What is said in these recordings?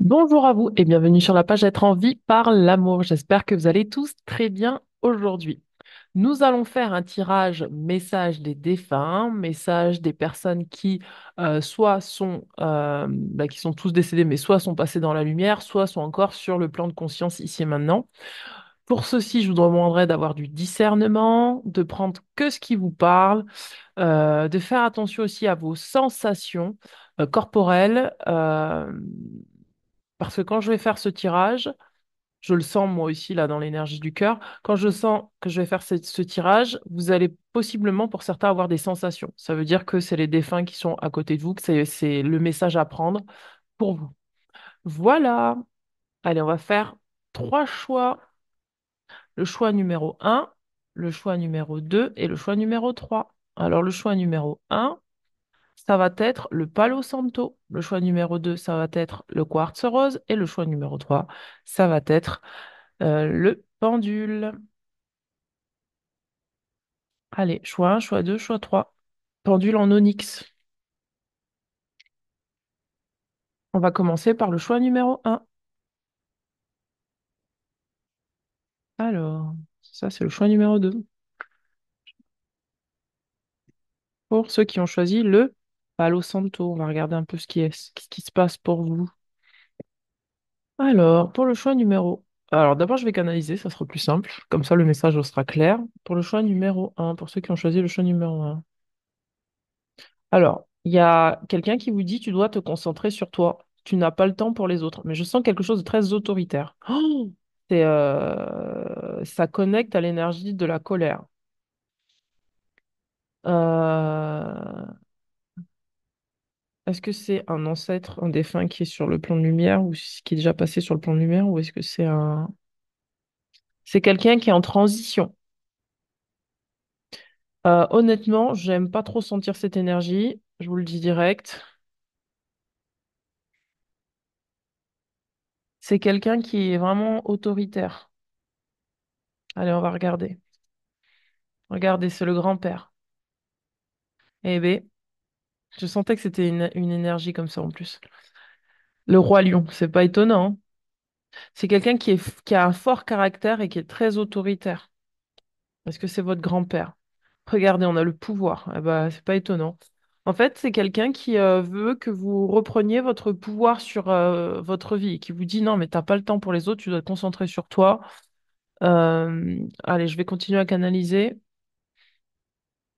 Bonjour à vous et bienvenue sur la page Être en vie par l'amour. J'espère que vous allez tous très bien aujourd'hui. Nous allons faire un tirage message des défunts, message des personnes qui soit sont, qui sont tous décédés, mais soit sont passés dans la lumière, soit sont encore sur le plan de conscience ici et maintenant. Pour ceci, je vous demanderai d'avoir du discernement, de prendre que ce qui vous parle, de faire attention aussi à vos sensations corporelles. Parce que quand je vais faire ce tirage, je le sens moi aussi là dans l'énergie du cœur, quand je sens que je vais faire ce tirage, vous allez possiblement pour certains avoir des sensations. Ça veut dire que c'est les défunts qui sont à côté de vous, que c'est le message à prendre pour vous. Voilà. Allez, on va faire trois choix. Le choix numéro un, le choix numéro 2 et le choix numéro 3. Alors le choix numéro un, ça va être le Palo Santo. Le choix numéro 2, ça va être le quartz rose. Et le choix numéro 3, ça va être le pendule. Allez, choix un, choix 2, choix 3. Pendule en onyx. On va commencer par le choix numéro un. Alors, ça c'est le choix numéro 2. Pour ceux qui ont choisi le Palo Santo, on va regarder un peu ce qui se passe pour vous. Alors, pour le choix numéro... Alors, d'abord, je vais canaliser, ça sera plus simple. Comme ça, le message sera clair. Pour le choix numéro un, pour ceux qui ont choisi le choix numéro un. Alors, il y a quelqu'un qui vous dit, tu dois te concentrer sur toi. Tu n'as pas le temps pour les autres. Mais je sens quelque chose de très autoritaire. Oh, ça connecte à l'énergie de la colère. Euh, Est-ce que c'est un ancêtre, un défunt qui est sur le plan de lumière ou qui est déjà passé sur le plan de lumière ou est-ce que c'est quelqu'un qui est en transition? Honnêtement, j'aime pas trop sentir cette énergie, je vous le dis direct. C'est quelqu'un qui est vraiment autoritaire. Allez, on va regarder. Regardez, c'est le grand-père. Eh bien, je sentais que c'était une énergie comme ça en plus. Le roi lion, c'est pas étonnant, hein. C'est quelqu'un qui a un fort caractère et qui est très autoritaire. Parce que c'est votre grand-père. Regardez, on a le pouvoir. Eh ben, c'est pas étonnant. En fait, c'est quelqu'un qui veut que vous repreniez votre pouvoir sur votre vie, qui vous dit non, mais t'as pas le temps pour les autres, tu dois te concentrer sur toi. Allez, je vais continuer à canaliser.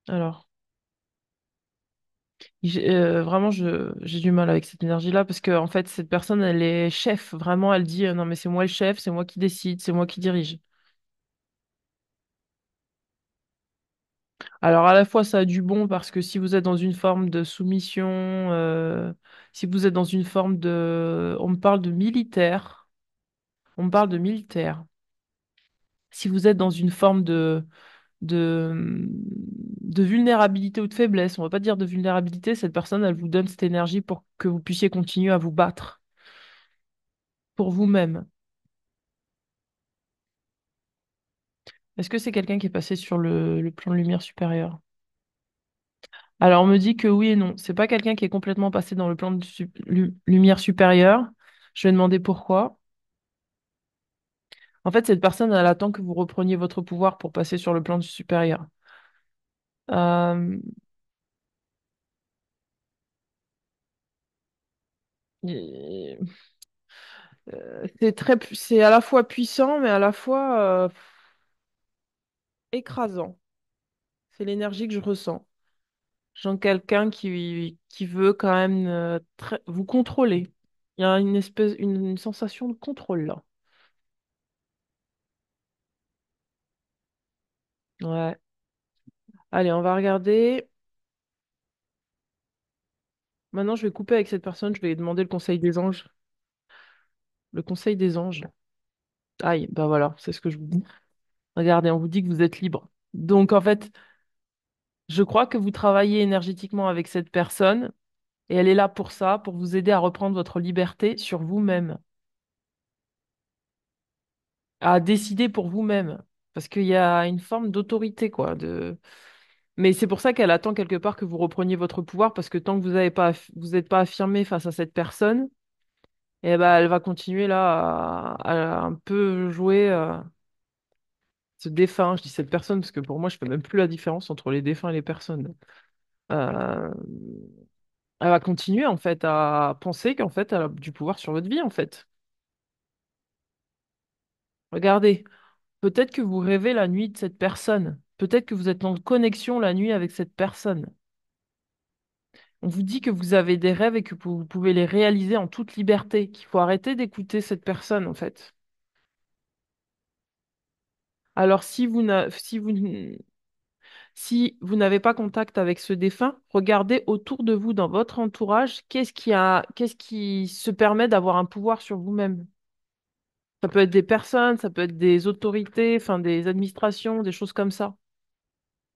Alors, vraiment, j'ai du mal avec cette énergie-là parce que en fait, cette personne, elle est chef. Vraiment, elle dit non, mais c'est moi le chef, c'est moi qui décide, c'est moi qui dirige. Alors, à la fois, ça a du bon parce que si vous êtes dans une forme de soumission, si vous êtes dans une forme de... On me parle de militaire. On me parle de militaire. Si vous êtes dans une forme de vulnérabilité ou de faiblesse, on va pas dire de vulnérabilité, cette personne, elle vous donne cette énergie pour que vous puissiez continuer à vous battre pour vous-même. Est-ce que c'est quelqu'un qui est passé sur le plan de lumière supérieur? Alors, on me dit que oui et non. C'est pas quelqu'un qui est complètement passé dans le plan de lumière supérieure. Je vais demander pourquoi. En fait, cette personne, elle attend que vous repreniez votre pouvoir pour passer sur le plan supérieur. Euh, et- c'est à la fois puissant, mais à la fois écrasant. C'est l'énergie que je ressens. Je sens quelqu'un qui veut quand même vous contrôler. Il y a une sensation de contrôle là. Ouais. Allez, on va regarder. Maintenant, je vais couper avec cette personne. Je vais demander le conseil des anges. Le conseil des anges. Aïe, bah voilà, c'est ce que je vous dis. Regardez, on vous dit que vous êtes libre. Donc, en fait, je crois que vous travaillez énergétiquement avec cette personne et elle est là pour ça, pour vous aider à reprendre votre liberté sur vous-même, à décider pour vous-même. Parce qu'il y a une forme d'autorité, quoi. Mais c'est pour ça qu'elle attend quelque part que vous repreniez votre pouvoir, parce que tant que vous n'êtes pas affirmé face à cette personne, Et ben, elle va continuer là à un peu jouer ce défunt. Je dis cette personne parce que pour moi, je fais même plus la différence entre les défunts et les personnes. Euh, Elle va continuer en fait à penser qu'en fait, elle a du pouvoir sur votre vie en fait. Regardez, peut-être que vous rêvez la nuit de cette personne. Peut-être que vous êtes en connexion la nuit avec cette personne. On vous dit que vous avez des rêves et que vous pouvez les réaliser en toute liberté, qu'il faut arrêter d'écouter cette personne en fait. Alors si vous n'avez pas contact avec ce défunt, regardez autour de vous dans votre entourage, qu'est-ce qui se permet d'avoir un pouvoir sur vous-même. Ça peut être des personnes, ça peut être des autorités, enfin des administrations, des choses comme ça.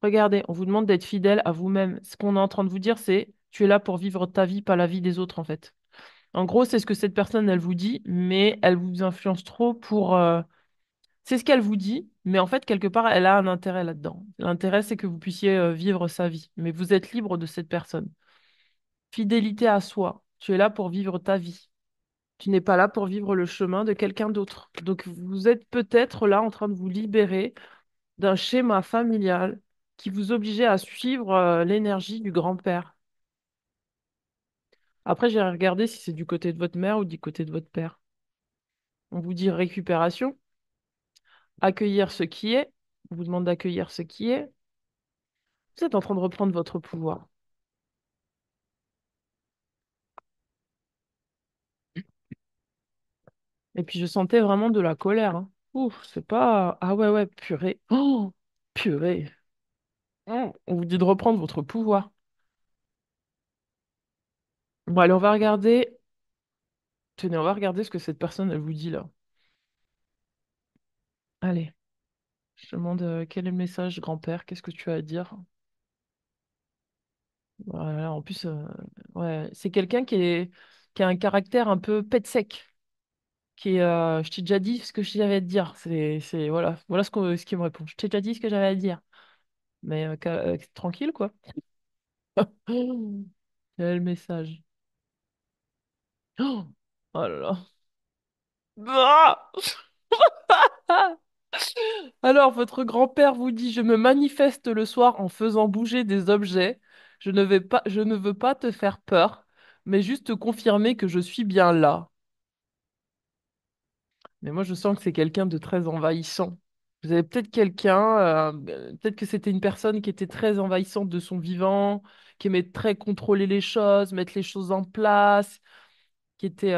Regardez, on vous demande d'être fidèle à vous-même. Ce qu'on est en train de vous dire, c'est tu es là pour vivre ta vie, pas la vie des autres en fait. En gros, c'est ce que cette personne, elle vous dit, mais elle vous influence trop pour... C'est ce qu'elle vous dit, mais en fait, quelque part, elle a un intérêt là-dedans. L'intérêt, c'est que vous puissiez vivre sa vie, mais vous êtes libre de cette personne. Fidélité à soi. Tu es là pour vivre ta vie. Tu n'es pas là pour vivre le chemin de quelqu'un d'autre. Donc, vous êtes peut-être là en train de vous libérer d'un schéma familial qui vous obligeait à suivre l'énergie du grand-père. Après, j'ai regardé si c'est du côté de votre mère ou du côté de votre père. On vous dit récupération, accueillir ce qui est. On vous demande d'accueillir ce qui est. Vous êtes en train de reprendre votre pouvoir. Et puis, je sentais vraiment de la colère, hein. Ouf, c'est pas... Ah ouais, ouais, purée. Oh, purée. On vous dit de reprendre votre pouvoir. Bon, allez, on va regarder. Tenez, on va regarder ce que cette personne, elle vous dit là. Allez, je demande quel est le message, grand-père, qu'est-ce que tu as à dire? Voilà, en plus, ouais, c'est quelqu'un qui a un caractère un peu pet sec, qui est, je t'ai déjà dit ce que j'avais à te dire. Voilà ce qu'il me répond. Je t'ai déjà dit ce que j'avais à dire, mais tranquille quoi. Quel est le message? Oh, oh là là. Ah. Alors, votre grand-père vous dit, je me manifeste le soir en faisant bouger des objets. Je ne veux pas te faire peur, mais juste te confirmer que je suis bien là. Mais moi, je sens que c'est quelqu'un de très envahissant. Vous avez peut-être peut-être que c'était une personne qui était très envahissante de son vivant, qui aimait très contrôler les choses, mettre les choses en place, qui était...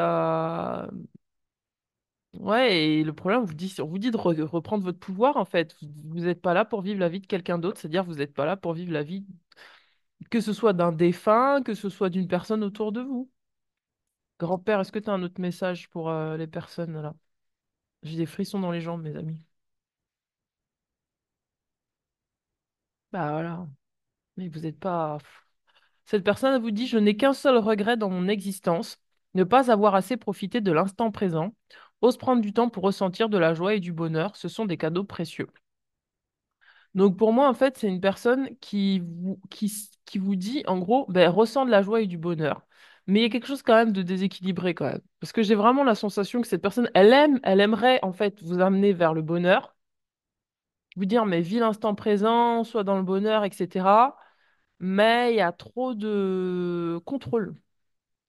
Ouais, et le problème, on vous dit de reprendre votre pouvoir, en fait. Vous n'êtes pas là pour vivre la vie de quelqu'un d'autre, c'est-à-dire vous n'êtes pas là pour vivre la vie, que ce soit d'un défunt, que ce soit d'une personne autour de vous. Grand-père, est-ce que tu as un autre message pour les personnes là? J'ai des frissons dans les jambes, mes amis. Bah voilà. Mais vous n'êtes pas. Cette personne elle vous dit, je n'ai qu'un seul regret dans mon existence, ne pas avoir assez profité de l'instant présent. Ose prendre du temps pour ressentir de la joie et du bonheur, ce sont des cadeaux précieux. Donc pour moi, en fait, c'est une personne qui vous dit, en gros, ben, ressent de la joie et du bonheur. Mais il y a quelque chose quand même de déséquilibré quand même. Parce que j'ai vraiment la sensation que cette personne, elle aimerait en fait vous amener vers le bonheur, vous dire, mais vis l'instant présent, sois dans le bonheur, etc. Mais il y a trop de contrôle.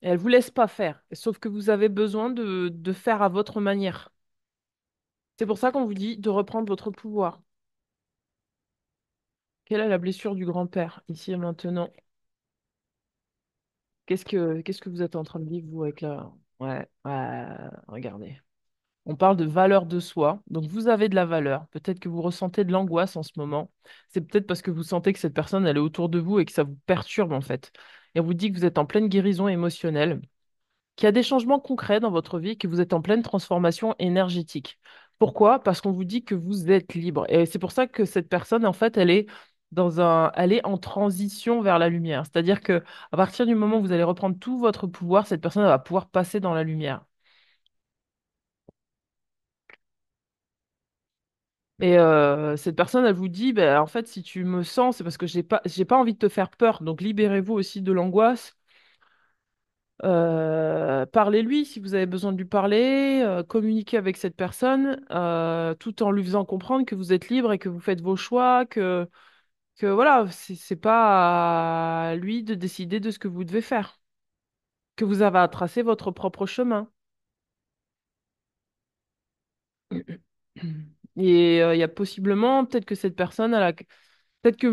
Et elle vous laisse pas faire. Sauf que vous avez besoin de faire à votre manière. C'est pour ça qu'on vous dit de reprendre votre pouvoir. Quelle est la blessure du grand-père, ici et maintenant? Qu'est-ce que vous êtes en train de vivre, vous, avec la... Ouais, ouais, regardez. On parle de valeur de soi. Donc, vous avez de la valeur. Peut-être que vous ressentez de l'angoisse en ce moment. C'est peut-être parce que vous sentez que cette personne, elle est autour de vous et que ça vous perturbe, en fait. Et on vous dit que vous êtes en pleine guérison émotionnelle, qu'il y a des changements concrets dans votre vie, que vous êtes en pleine transformation énergétique. Pourquoi? Parce qu'on vous dit que vous êtes libre. Et c'est pour ça que cette personne, en fait, elle est en transition vers la lumière. C'est-à-dire que à partir du moment où vous allez reprendre tout votre pouvoir, cette personne elle va pouvoir passer dans la lumière. Et cette personne, elle vous dit, ben, en fait, si tu me sens, c'est parce que j'ai pas envie de te faire peur. Donc libérez-vous aussi de l'angoisse. parlez-lui si vous avez besoin de lui parler, communiquez avec cette personne, tout en lui faisant comprendre que vous êtes libre et que vous faites vos choix, que voilà, c'est pas à lui de décider de ce que vous devez faire, que vous avez à tracer votre propre chemin. Et il y a possiblement, peut-être que cette personne, peut-être que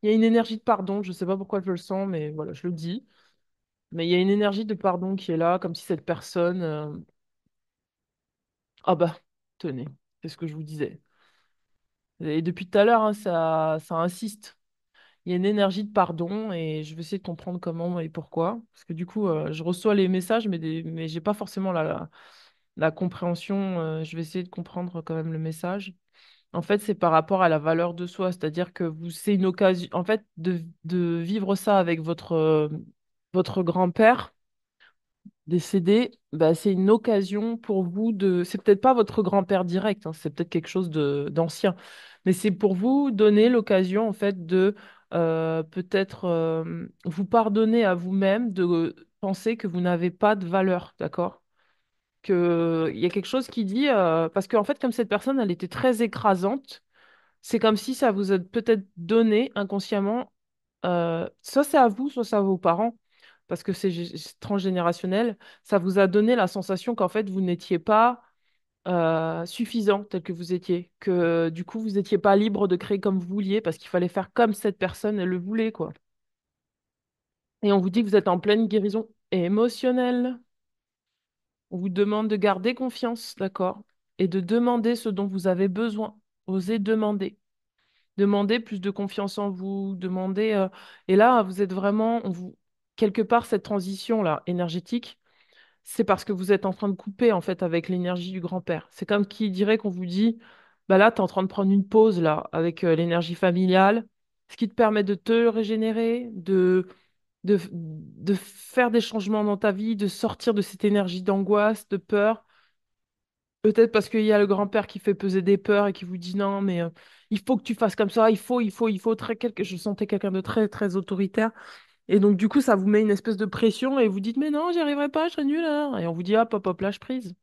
il y a une énergie de pardon, je sais pas pourquoi je le sens, mais voilà, je le dis. Mais il y a une énergie de pardon qui est là, comme si cette personne, ah bah, tenez, c'est ce que je vous disais. Et depuis tout à l'heure, hein, ça insiste. Il y a une énergie de pardon et je vais essayer de comprendre comment et pourquoi. Parce que du coup, je reçois les messages, mais j'ai pas forcément la compréhension. Je vais essayer de comprendre quand même le message. En fait, c'est par rapport à la valeur de soi, c'est-à-dire que c'est une occasion, en fait, de vivre ça avec votre grand-père décédé, bah, c'est une occasion pour vous de. C'est peut-être pas votre grand-père direct, hein, c'est peut-être quelque chose d'ancien, mais c'est pour vous donner l'occasion, en fait, de peut-être vous pardonner à vous-même de penser que vous n'avez pas de valeur, d'accord? Il y a quelque chose qui dit, parce qu'en fait, comme cette personne, elle était très écrasante, c'est comme si ça vous a peut-être donné inconsciemment, soit c'est à vous, soit c'est à vos parents, parce que c'est transgénérationnel, ça vous a donné la sensation qu'en fait, vous n'étiez pas suffisant tel que vous étiez, que du coup, vous n'étiez pas libre de créer comme vous vouliez, parce qu'il fallait faire comme cette personne, elle le voulait, quoi. Et on vous dit que vous êtes en pleine guérison émotionnelle. On vous demande de garder confiance, d'accord? Et de demander ce dont vous avez besoin. Osez demander. Demandez plus de confiance en vous, demandez. Et là, vous êtes vraiment, quelque part, cette transition-là, énergétique, c'est parce que vous êtes en train de couper, en fait, avec l'énergie du grand-père. C'est comme qui dirait qu'on vous dit, bah là, tu es en train de prendre une pause, là, avec l'énergie familiale, ce qui te permet de te régénérer, de faire des changements dans ta vie, de sortir de cette énergie d'angoisse, de peur. Peut-être parce qu'il y a le grand-père qui fait peser des peurs et qui vous dit non, mais il faut que tu fasses comme ça, il faut je sentais quelqu'un de très, très autoritaire. Et donc, du coup, ça vous met une espèce de pression et vous dites, mais non, j'y arriverai pas, je serai nulle, hein. Et on vous dit, hop, hop, hop, lâche prise.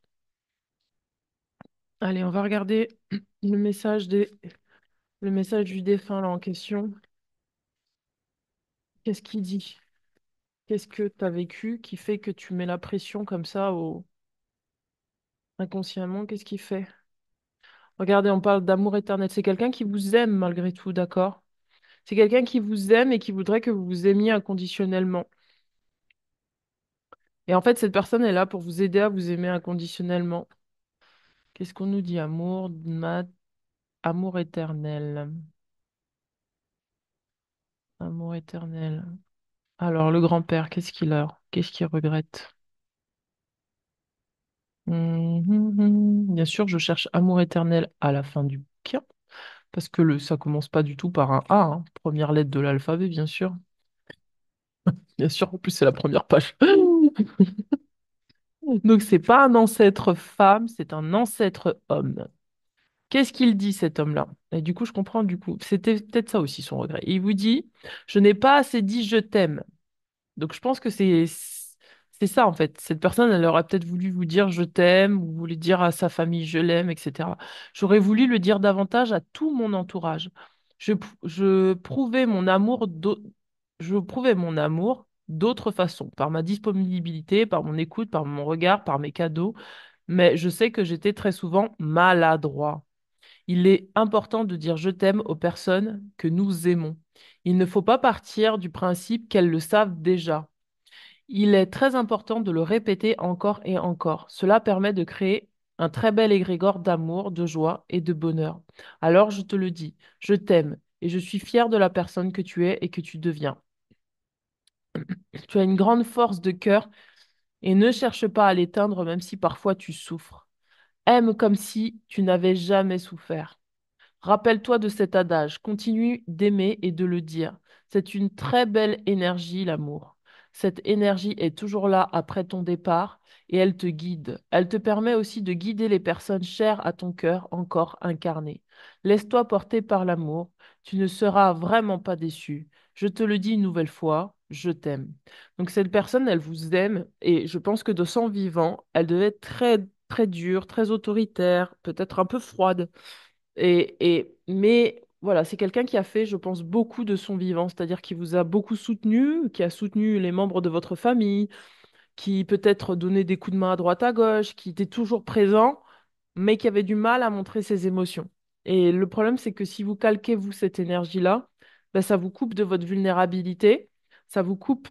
Allez, on va regarder le message le message du défunt là en question. Qu'est-ce qu'il dit? Qu'est-ce que tu as vécu qui fait que tu mets la pression comme ça inconsciemment? Qu'est-ce qu'il fait? Regardez, on parle d'amour éternel. C'est quelqu'un qui vous aime malgré tout, d'accord? C'est quelqu'un qui vous aime et qui voudrait que vous vous aimiez inconditionnellement. Et en fait, cette personne est là pour vous aider à vous aimer inconditionnellement. Qu'est-ce qu'on nous dit? Amour éternel. Amour éternel. Alors, le grand-père, qu'est-ce qu'il a? Qu'est-ce qu'il regrette? Bien sûr, je cherche amour éternel à la fin du bouquin, parce que ça commence pas du tout par un A, hein. Première lettre de l'alphabet, bien sûr. Bien sûr, en plus, c'est la première page. Donc, c'est pas un ancêtre femme, c'est un ancêtre homme. Qu'est-ce qu'il dit, cet homme-là? Et du coup, je comprends, du coup. C'était peut-être ça aussi son regret. Il vous dit, je n'ai pas assez dit je t'aime. Donc, je pense que c'est ça, en fait. Cette personne, elle aurait peut-être voulu vous dire je t'aime, ou voulu dire à sa famille je l'aime, etc. J'aurais voulu le dire davantage à tout mon entourage. Je prouvais mon amour je prouvais mon amour d'autres façons, par ma disponibilité, par mon écoute, par mon regard, par mes cadeaux. Mais je sais que j'étais très souvent maladroit. Il est important de dire je t'aime aux personnes que nous aimons. Il ne faut pas partir du principe qu'elles le savent déjà. Il est très important de le répéter encore et encore. Cela permet de créer un très bel égrégore d'amour, de joie et de bonheur. Alors je te le dis, je t'aime et je suis fière de la personne que tu es et que tu deviens. Tu as une grande force de cœur et ne cherche pas à l'éteindre même si parfois tu souffres. Aime comme si tu n'avais jamais souffert. Rappelle-toi de cet adage, continue d'aimer et de le dire. C'est une très belle énergie, l'amour. Cette énergie est toujours là après ton départ et elle te guide. Elle te permet aussi de guider les personnes chères à ton cœur encore incarnées. Laisse-toi porter par l'amour, tu ne seras vraiment pas déçu. Je te le dis une nouvelle fois, je t'aime. Donc cette personne, elle vous aime et je pense que de son vivant, elle devait être très très dure, très autoritaire, peut-être un peu froide. Mais voilà, c'est quelqu'un qui a fait, je pense, beaucoup de son vivant, c'est-à-dire qui vous a beaucoup soutenu, qui a soutenu les membres de votre famille, qui peut-être donnait des coups de main à droite à gauche, qui était toujours présent, mais qui avait du mal à montrer ses émotions. Et le problème, c'est que si vous calquez, vous, cette énergie-là, ben, ça vous coupe de votre vulnérabilité, ça vous coupe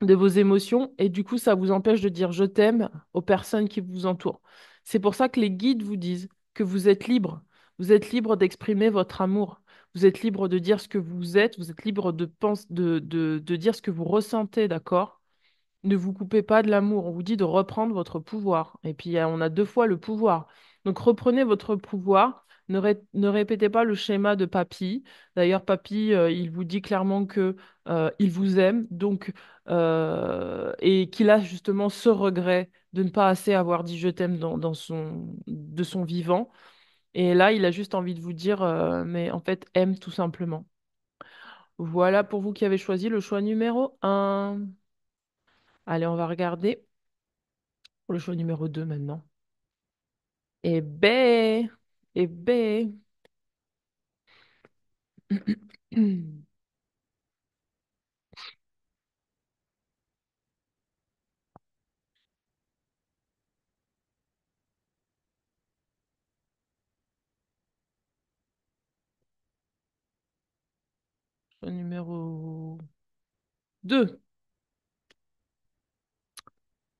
de vos émotions, et du coup, ça vous empêche de dire je t'aime aux personnes qui vous entourent. C'est pour ça que les guides vous disent que vous êtes libre. Vous êtes libre d'exprimer votre amour. Vous êtes libre de dire ce que vous êtes. Vous êtes libre de dire ce que vous ressentez, d'accord? Ne vous coupez pas de l'amour. On vous dit de reprendre votre pouvoir. Et puis, on a deux fois le pouvoir. Donc, reprenez votre pouvoir. Ne répétez pas le schéma de papy. D'ailleurs, papy, il vous dit clairement que il vous aime. Donc, et qu'il a justement ce regret de ne pas assez avoir dit je t'aime de son vivant. Et là, il a juste envie de vous dire, mais en fait, aime tout simplement. Voilà pour vous qui avez choisi le choix numéro un. Allez, on va regarder. Pour le choix numéro 2 maintenant. Eh ben, eh ben. Choix numéro 2.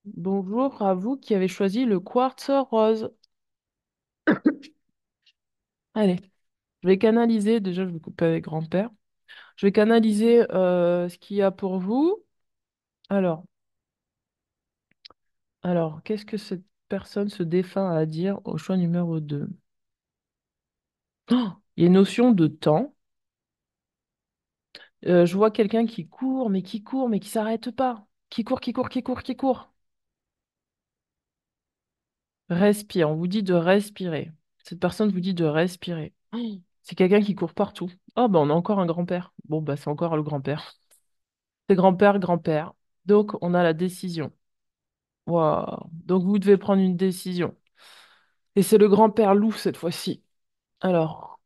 Bonjour à vous qui avez choisi le quartz rose. Allez, je vais canaliser. Déjà, je vais couper avec grand-père. Je vais canaliser ce qu'il y a pour vous. Alors, qu'est-ce que cette personne se défend à dire au choix numéro 2? Oh, il y a une notion de temps. Je vois quelqu'un qui court, mais qui s'arrête pas. Qui court, qui court, qui court, qui court. Respire, on vous dit de respirer. Cette personne vous dit de respirer. C'est quelqu'un qui court partout. Oh, bah on a encore un grand-père. Bon, bah c'est encore le grand-père. C'est grand-père, grand-père. Donc, on a la décision. Waouh. Donc, vous devez prendre une décision. Et c'est le grand-père loup cette fois-ci. Alors,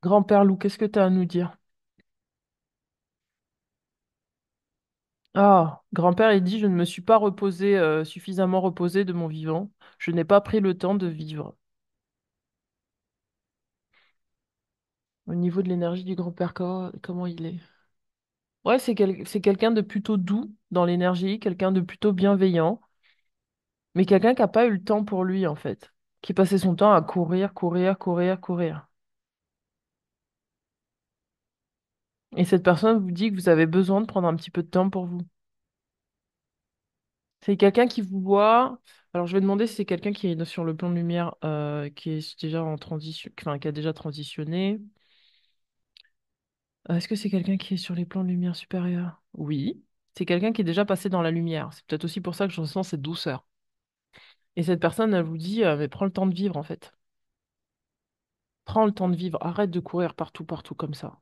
grand-père loup, qu'est-ce que tu as à nous dire? Ah, grand-père, il dit, je ne me suis pas reposé, suffisamment reposé de mon vivant. Je n'ai pas pris le temps de vivre. Au niveau de l'énergie du grand-père, comment il est? Ouais, c'est quelqu'un de plutôt doux dans l'énergie, quelqu'un de plutôt bienveillant, mais quelqu'un qui n'a pas eu le temps pour lui, en fait, qui passait son temps à courir, courir, courir, courir. Et cette personne vous dit que vous avez besoin de prendre un petit peu de temps pour vous. C'est quelqu'un qui vous voit. Alors, je vais demander si c'est quelqu'un qui est sur le plan de lumière, qui est déjà en transition, enfin, qui a déjà transitionné. Est-ce que c'est quelqu'un qui est sur les plans de lumière supérieurs? Oui. C'est quelqu'un qui est déjà passé dans la lumière. C'est peut-être aussi pour ça que je ressens cette douceur. Et cette personne, elle vous dit, mais prends le temps de vivre, en fait. Prends le temps de vivre. Arrête de courir partout, partout comme ça.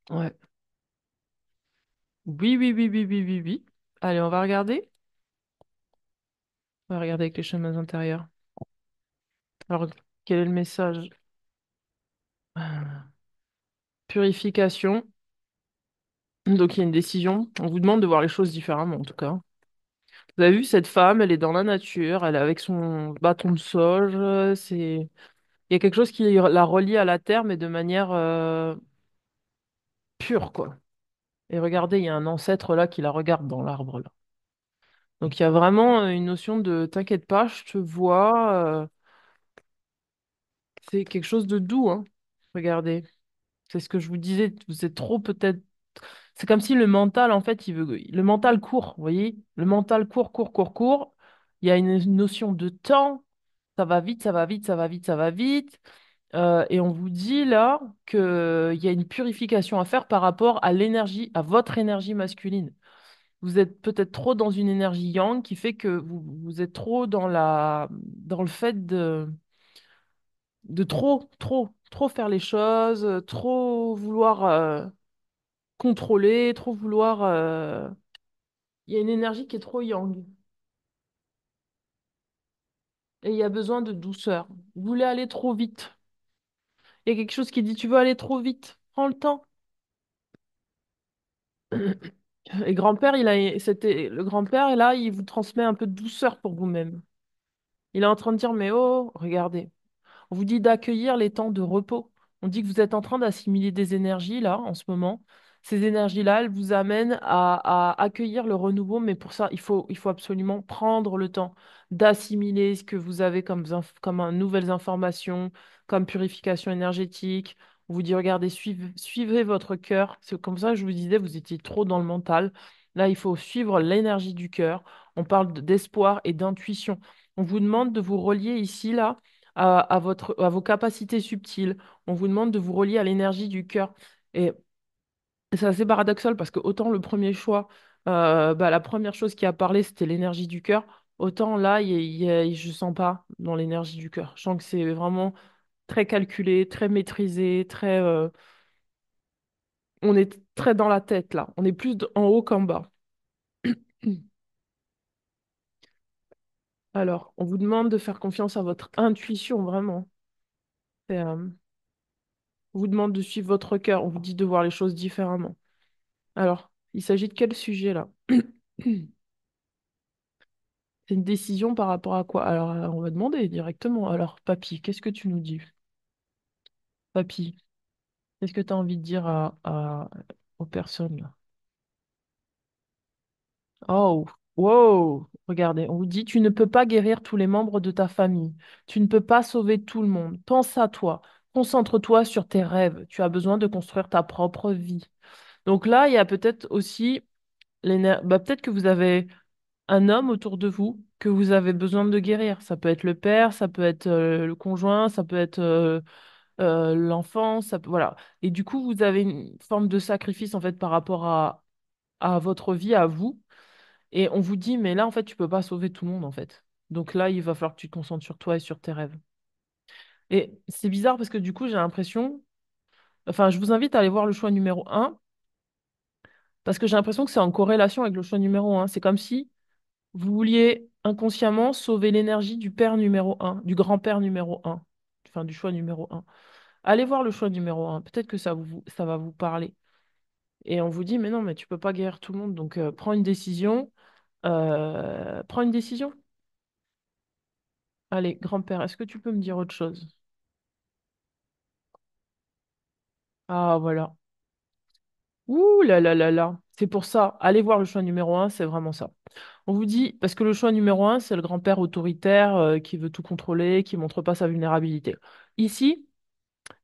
Ouais. Oui, oui, oui, oui, oui, oui, oui. Allez, on va regarder. On va regarder avec les chemins intérieurs. Alors, quel est le message? Purification. Donc, il y a une décision. On vous demande de voir les choses différemment, en tout cas. Vous avez vu, cette femme, elle est dans la nature, elle est avec son bâton de sauge. Il y a quelque chose qui la relie à la terre, mais de manière pure, quoi. Et regardez, il y a un ancêtre là qui la regarde dans l'arbre, là. Donc il y a vraiment une notion de t'inquiète pas, je te vois. C'est quelque chose de doux, hein. Regardez, c'est ce que je vous disais. Vous êtes trop peut-être. C'est comme si le mental, en fait, le mental court, vous voyez? Le mental court, court, court, court. Il y a une notion de temps. Ça va vite, ça va vite, ça va vite, ça va vite. Et on vous dit là qu'il y a une purification à faire par rapport à l'énergie, à votre énergie masculine. Vous êtes peut-être trop dans une énergie yang qui fait que vous êtes trop dans le fait de trop faire les choses, trop vouloir. contrôler, trop vouloir. Il y a une énergie qui est trop yang. Et il y a besoin de douceur. Vous voulez aller trop vite. Il y a quelque chose qui dit, tu veux aller trop vite. Prends le temps. Et grand-père, le grand-père, et là, il vous transmet un peu de douceur pour vous-même. Il est en train de dire, mais oh, regardez. On vous dit d'accueillir les temps de repos. On dit que vous êtes en train d'assimiler des énergies là, en ce moment. Ces énergies-là, elles vous amènent à accueillir le renouveau, mais pour ça, il faut absolument prendre le temps d'assimiler ce que vous avez comme nouvelles informations, comme purification énergétique. On vous dit, regardez, suivez votre cœur. C'est comme ça que je vous disais, vous étiez trop dans le mental. Là, il faut suivre l'énergie du cœur. On parle d'espoir et d'intuition. On vous demande de vous relier ici, là à vos capacités subtiles. On vous demande de vous relier à l'énergie du cœur. Et c'est assez paradoxal parce que autant le premier choix, bah, la première chose qui a parlé, c'était l'énergie du cœur. Autant là, je sens pas dans l'énergie du cœur. Je sens que c'est vraiment très calculé, très maîtrisé, on est très dans la tête là. On est plus en haut qu'en bas. Alors, on vous demande de faire confiance à votre intuition, vraiment. On vous demande de suivre votre cœur. On vous dit de voir les choses différemment. Alors, il s'agit de quel sujet là? C'est une décision par rapport à quoi? Alors, on va demander directement. Alors, papy, qu'est-ce que tu nous dis? Papy, qu'est-ce que tu as envie de dire aux personnes là? Oh, wow! Regardez, on vous dit, tu ne peux pas guérir tous les membres de ta famille. Tu ne peux pas sauver tout le monde. Pense à toi. Concentre-toi sur tes rêves. Tu as besoin de construire ta propre vie. Donc là, il y a peut-être aussi peut-être que vous avez un homme autour de vous que vous avez besoin de guérir. Ça peut être le père, ça peut être le conjoint, ça peut être l'enfant, voilà. Et du coup, vous avez une forme de sacrifice en fait par rapport à votre vie, à vous. Et on vous dit, mais là, en fait, tu peux pas sauver tout le monde en fait. Donc là, il va falloir que tu te concentres sur toi et sur tes rêves. Et c'est bizarre parce que du coup, j'ai l'impression, enfin, je vous invite à aller voir le choix numéro un parce que j'ai l'impression que c'est en corrélation avec le choix numéro un. C'est comme si vous vouliez inconsciemment sauver l'énergie du père numéro un, du grand-père numéro un, enfin du choix numéro un. Allez voir le choix numéro un, peut-être que ça va vous parler. Et on vous dit, mais non, mais tu peux pas guérir tout le monde, donc prends une décision. Prends une décision. Allez, grand-père, est-ce que tu peux me dire autre chose? Ah, voilà. Ouh là là là là. C'est pour ça. Allez voir le choix numéro un, c'est vraiment ça. On vous dit, parce que le choix numéro un, c'est le grand-père autoritaire qui veut tout contrôler, qui montre pas sa vulnérabilité. Ici,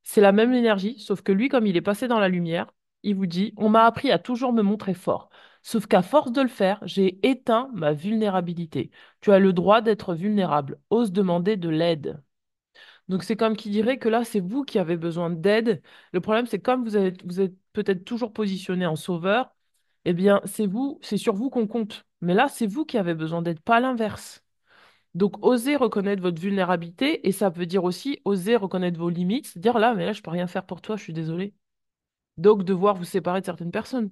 c'est la même énergie, sauf que lui, comme il est passé dans la lumière, il vous dit, on m'a appris à toujours me montrer fort. Sauf qu'à force de le faire, j'ai éteint ma vulnérabilité. Tu as le droit d'être vulnérable. Ose demander de l'aide. Donc c'est comme qui dirait que là, c'est vous qui avez besoin d'aide. Le problème, c'est comme vous êtes peut-être toujours positionné en sauveur, eh bien, c'est sur vous qu'on compte. Mais là, c'est vous qui avez besoin d'aide, pas l'inverse. Donc, osez reconnaître votre vulnérabilité et ça veut dire aussi oser reconnaître vos limites, dire là, mais là, je peux rien faire pour toi, je suis désolée. Donc, devoir vous séparer de certaines personnes.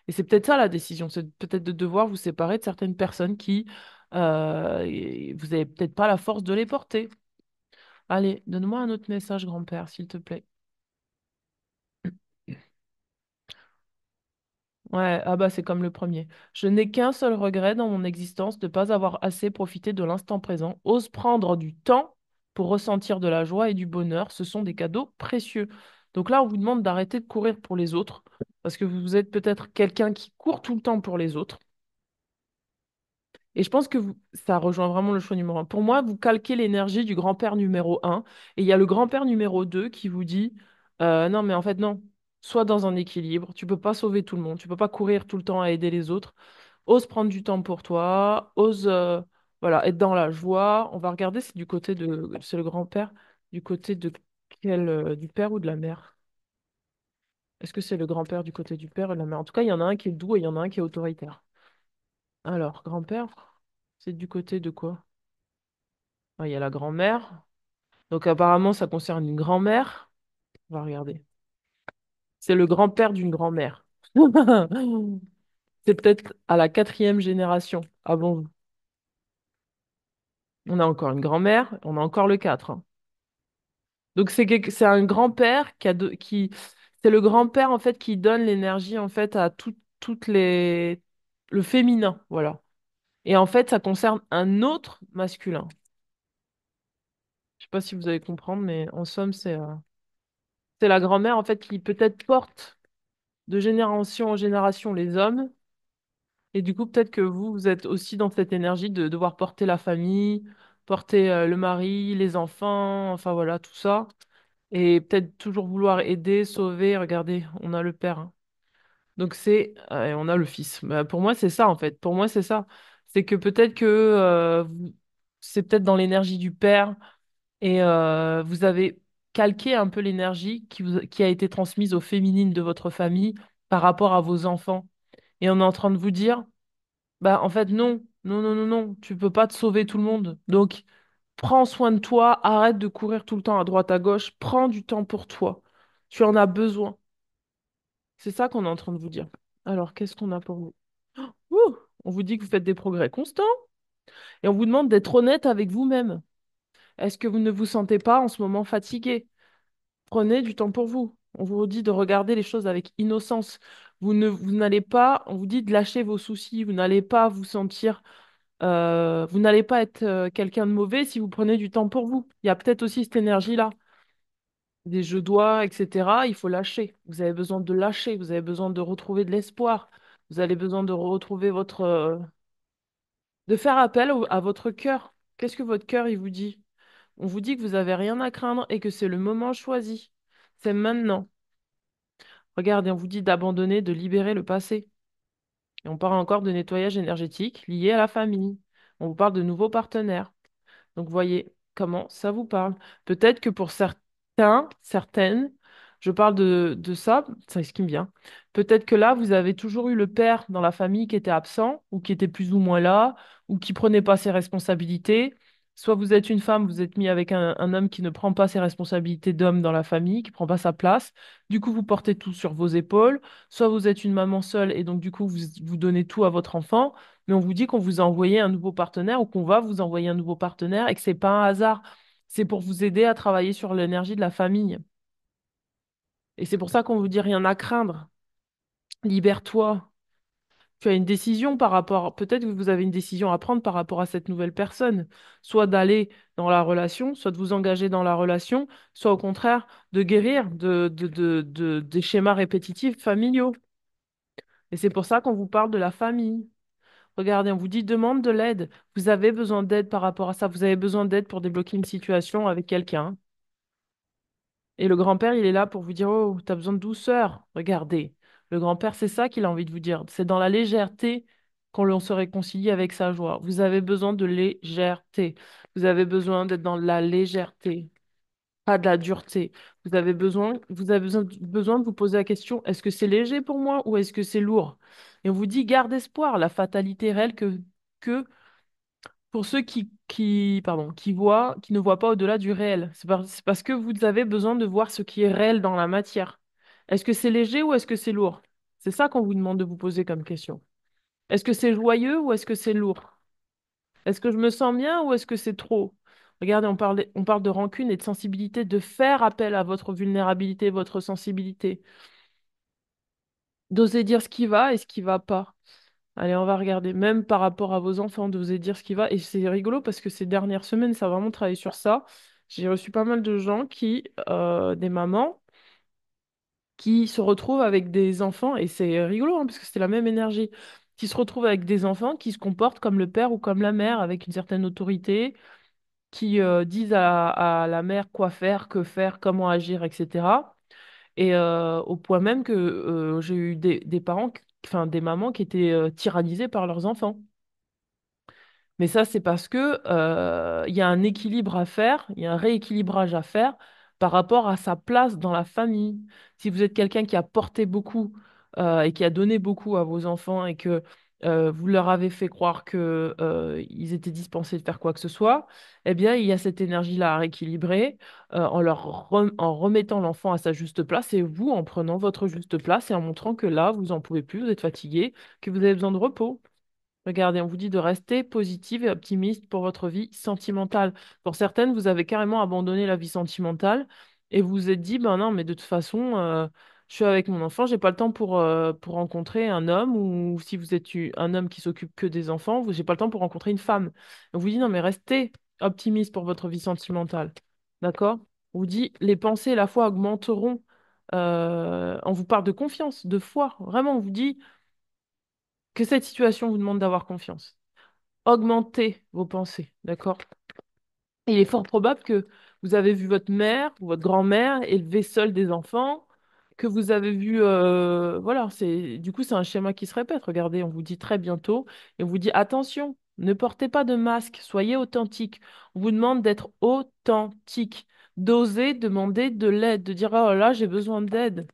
Et c'est peut-être ça la décision, c'est peut-être de devoir vous séparer de certaines personnes qui, vous avez peut-être pas la force de les porter. Allez, donne-moi un autre message, grand-père, s'il te plaît. Ouais, ah bah c'est comme le premier. Je n'ai qu'un seul regret dans mon existence de ne pas avoir assez profité de l'instant présent. Ose prendre du temps pour ressentir de la joie et du bonheur. Ce sont des cadeaux précieux. Donc là, on vous demande d'arrêter de courir pour les autres, parce que vous êtes peut-être quelqu'un qui court tout le temps pour les autres. Et je pense que ça rejoint vraiment le choix numéro un. Pour moi, vous calquez l'énergie du grand-père numéro un, et il y a le grand-père numéro 2 qui vous dit, non, mais en fait, non. Sois dans un équilibre. Tu peux pas sauver tout le monde. Tu peux pas courir tout le temps à aider les autres. Ose prendre du temps pour toi. Ose, voilà, être dans la joie. On va regarder, c'est le grand-père, du côté de du père ou de la mère? Est-ce que c'est le grand-père du côté du père ou de la mère? En tout cas, il y en a un qui est doux et il y en a un qui est autoritaire. Alors, grand-père, c'est du côté de quoi? Ah, il y a la grand-mère. Donc apparemment, ça concerne une grand-mère. On va regarder. C'est le grand-père d'une grand-mère. C'est peut-être à la quatrième génération. Ah bon, on a encore une grand-mère, on a encore le 4, hein. Donc c'est un grand-père c'est le grand-père en fait qui donne l'énergie en fait à toutes les le féminin, voilà. Et en fait, ça concerne un autre masculin. Je sais pas si vous allez comprendre, mais en somme, c'est la grand-mère en fait qui peut-être porte de génération en génération les hommes. Et du coup, peut-être que vous êtes aussi dans cette énergie de devoir porter la famille, porter le mari, les enfants, enfin voilà, tout ça. Et peut-être toujours vouloir aider, sauver. Regardez, on a le père, hein. Donc et on a le fils. Bah, pour moi, c'est ça en fait. Pour moi, c'est ça. C'est que peut-être que c'est peut-être dans l'énergie du père et vous avez calqué un peu l'énergie qui a été transmise au féminine de votre famille par rapport à vos enfants. Et on est en train de vous dire, bah en fait non, non, non, non, non, tu peux pas te sauver tout le monde. Donc prends soin de toi, arrête de courir tout le temps à droite à gauche, prends du temps pour toi. Tu en as besoin. C'est ça qu'on est en train de vous dire. Alors, qu'est-ce qu'on a pour vous? Ouh, on vous dit que vous faites des progrès constants et on vous demande d'être honnête avec vous-même. Est-ce que vous ne vous sentez pas en ce moment fatigué? Prenez du temps pour vous. On vous dit de regarder les choses avec innocence. Vous n'allez pas, on vous dit de lâcher vos soucis. Vous n'allez pas vous sentir, vous n'allez pas être quelqu'un de mauvais si vous prenez du temps pour vous. Il y a peut-être aussi cette énergie-là, des je dois, etc. Il faut lâcher. Vous avez besoin de lâcher. Vous avez besoin de retrouver de l'espoir. Vous avez besoin de retrouver de faire appel à votre cœur. Qu'est-ce que votre cœur, il vous dit? On vous dit que vous avez rien à craindre et que c'est le moment choisi. C'est maintenant. Regardez, on vous dit d'abandonner, de libérer le passé. Et on parle encore de nettoyage énergétique lié à la famille. On vous parle de nouveaux partenaires. Donc, voyez comment ça vous parle. Peut-être que pour certains, certaines, je parle de ça, c'est ce qui me vient. Peut-être que là, vous avez toujours eu le père dans la famille qui était absent, ou qui était plus ou moins là, ou qui prenait pas ses responsabilités. Soit vous êtes une femme, vous êtes mis avec un homme qui ne prend pas ses responsabilités d'homme dans la famille, qui prend pas sa place. Du coup, vous portez tout sur vos épaules. Soit vous êtes une maman seule et donc du coup, vous donnez tout à votre enfant, mais on vous dit qu'on vous a envoyé un nouveau partenaire ou qu'on va vous envoyer un nouveau partenaire et que c'est pas un hasard. C'est pour vous aider à travailler sur l'énergie de la famille. Et c'est pour ça qu'on vous dit rien à craindre. Libère-toi. Tu as une décision par rapport, peut-être que vous avez une décision à prendre par rapport à cette nouvelle personne. Soit d'aller dans la relation, soit de vous engager dans la relation, soit au contraire de guérir des schémas répétitifs familiaux. Et c'est pour ça qu'on vous parle de la famille. Regardez, on vous dit demande de l'aide. Vous avez besoin d'aide par rapport à ça. Vous avez besoin d'aide pour débloquer une situation avec quelqu'un. Et le grand-père, il est là pour vous dire, oh, t'as besoin de douceur. Regardez. Le grand-père, c'est ça qu'il a envie de vous dire. C'est dans la légèreté qu'on se réconcilie avec sa joie. Vous avez besoin de légèreté. Vous avez besoin d'être dans la légèreté, pas de la dureté. Vous avez besoin de vous poser la question, est-ce que c'est léger pour moi ou est-ce que c'est lourd? Et on vous dit, garde espoir, la fatalité réelle que pour ceux qui ne voient pas au-delà du réel. C'est parce que vous avez besoin de voir ce qui est réel dans la matière. Est-ce que c'est léger ou est-ce que c'est lourd? C'est ça qu'on vous demande de vous poser comme question. Est-ce que c'est joyeux ou est-ce que c'est lourd? Est-ce que je me sens bien ou est-ce que c'est trop? Regardez, on parle de rancune et de sensibilité, de faire appel à votre vulnérabilité, votre sensibilité, d'oser dire ce qui va et ce qui va pas. Allez, on va regarder. Même par rapport à vos enfants, d'oser dire ce qui va. Et c'est rigolo parce que ces dernières semaines, ça a vraiment travaillé sur ça. J'ai reçu pas mal de gens des mamans, qui se retrouvent avec des enfants, et c'est rigolo hein, parce que c'était la même énergie, qui se retrouvent avec des enfants qui se comportent comme le père ou comme la mère, avec une certaine autorité, qui disent à la mère quoi faire, que faire, comment agir, etc. Et au point même que j'ai eu des parents, enfin des mamans qui étaient tyrannisées par leurs enfants. Mais ça, c'est parce que il y a un équilibre à faire, il y a un rééquilibrage à faire par rapport à sa place dans la famille. Si vous êtes quelqu'un qui a porté beaucoup et qui a donné beaucoup à vos enfants et que vous leur avez fait croire que ils étaient dispensés de faire quoi que ce soit, eh bien, il y a cette énergie-là à rééquilibrer en remettant l'enfant à sa juste place et vous en prenant votre juste place et en montrant que là, vous en pouvez plus, vous êtes fatigué, que vous avez besoin de repos. Regardez, on vous dit de rester positive et optimiste pour votre vie sentimentale. Pour certaines, vous avez carrément abandonné la vie sentimentale et vous vous êtes dit, ben non, mais de toute façon, je suis avec mon enfant, j'ai pas le temps pour rencontrer un homme ou si vous êtes un homme qui s'occupe que des enfants, j'ai pas le temps pour rencontrer une femme. On vous dit, non, mais restez optimiste pour votre vie sentimentale. D'accord? On vous dit, les pensées et la foi augmenteront. On vous parle de confiance, de foi. Vraiment, on vous dit que cette situation vous demande d'avoir confiance. Augmentez vos pensées, d'accord? Il est fort probable que vous avez vu votre mère ou votre grand-mère élever seule des enfants, que vous avez vu, voilà, du coup c'est un schéma qui se répète. Regardez, on vous dit très bientôt et on vous dit attention, ne portez pas de masque, soyez authentique. On vous demande d'être authentique, d'oser demander de l'aide, de dire oh là j'ai besoin d'aide.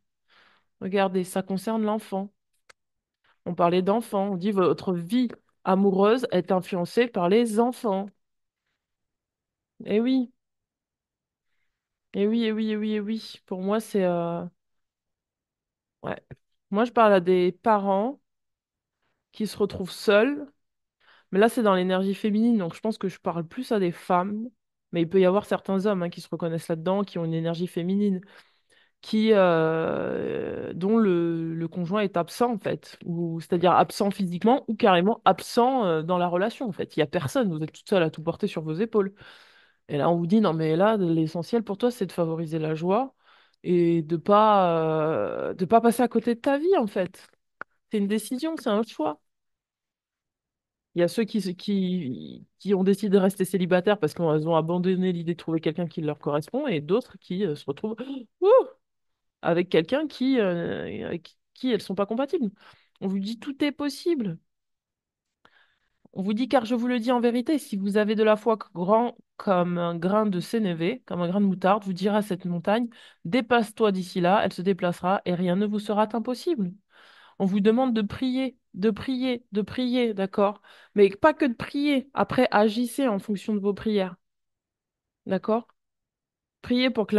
Regardez, ça concerne l'enfant. On parlait d'enfants, on dit votre vie amoureuse est influencée par les enfants. Eh oui, eh oui, eh oui, eh oui, eh oui. Pour moi, c'est ouais. Moi, je parle à des parents qui se retrouvent seuls, mais là, c'est dans l'énergie féminine, donc je pense que je parle plus à des femmes. Mais il peut y avoir certains hommes qui se reconnaissent là-dedans, qui ont une énergie féminine, dont le conjoint est absent, en fait, ou c'est-à-dire absent physiquement ou carrément absent dans la relation, en fait. Il n'y a personne, vous êtes toute seule à tout porter sur vos épaules. Et là, on vous dit, non, mais là, l'essentiel pour toi, c'est de favoriser la joie et de pas passer à côté de ta vie, en fait. C'est une décision, c'est un choix. Il y a ceux qui ont décidé de rester célibataires parce qu'ils ont abandonné l'idée de trouver quelqu'un qui leur correspond et d'autres qui se retrouvent ouh, avec quelqu'un avec qui elles sont pas compatibles. On vous dit, tout est possible. On vous dit, car je vous le dis en vérité, si vous avez de la foi grand comme un grain de sénévé, comme un grain de moutarde, vous direz à cette montagne, dépasse-toi d'ici là, elle se déplacera et rien ne vous sera impossible. On vous demande de prier, de prier, de prier, d'accord? Mais pas que de prier. Après, agissez en fonction de vos prières, d'accord? Priez pour que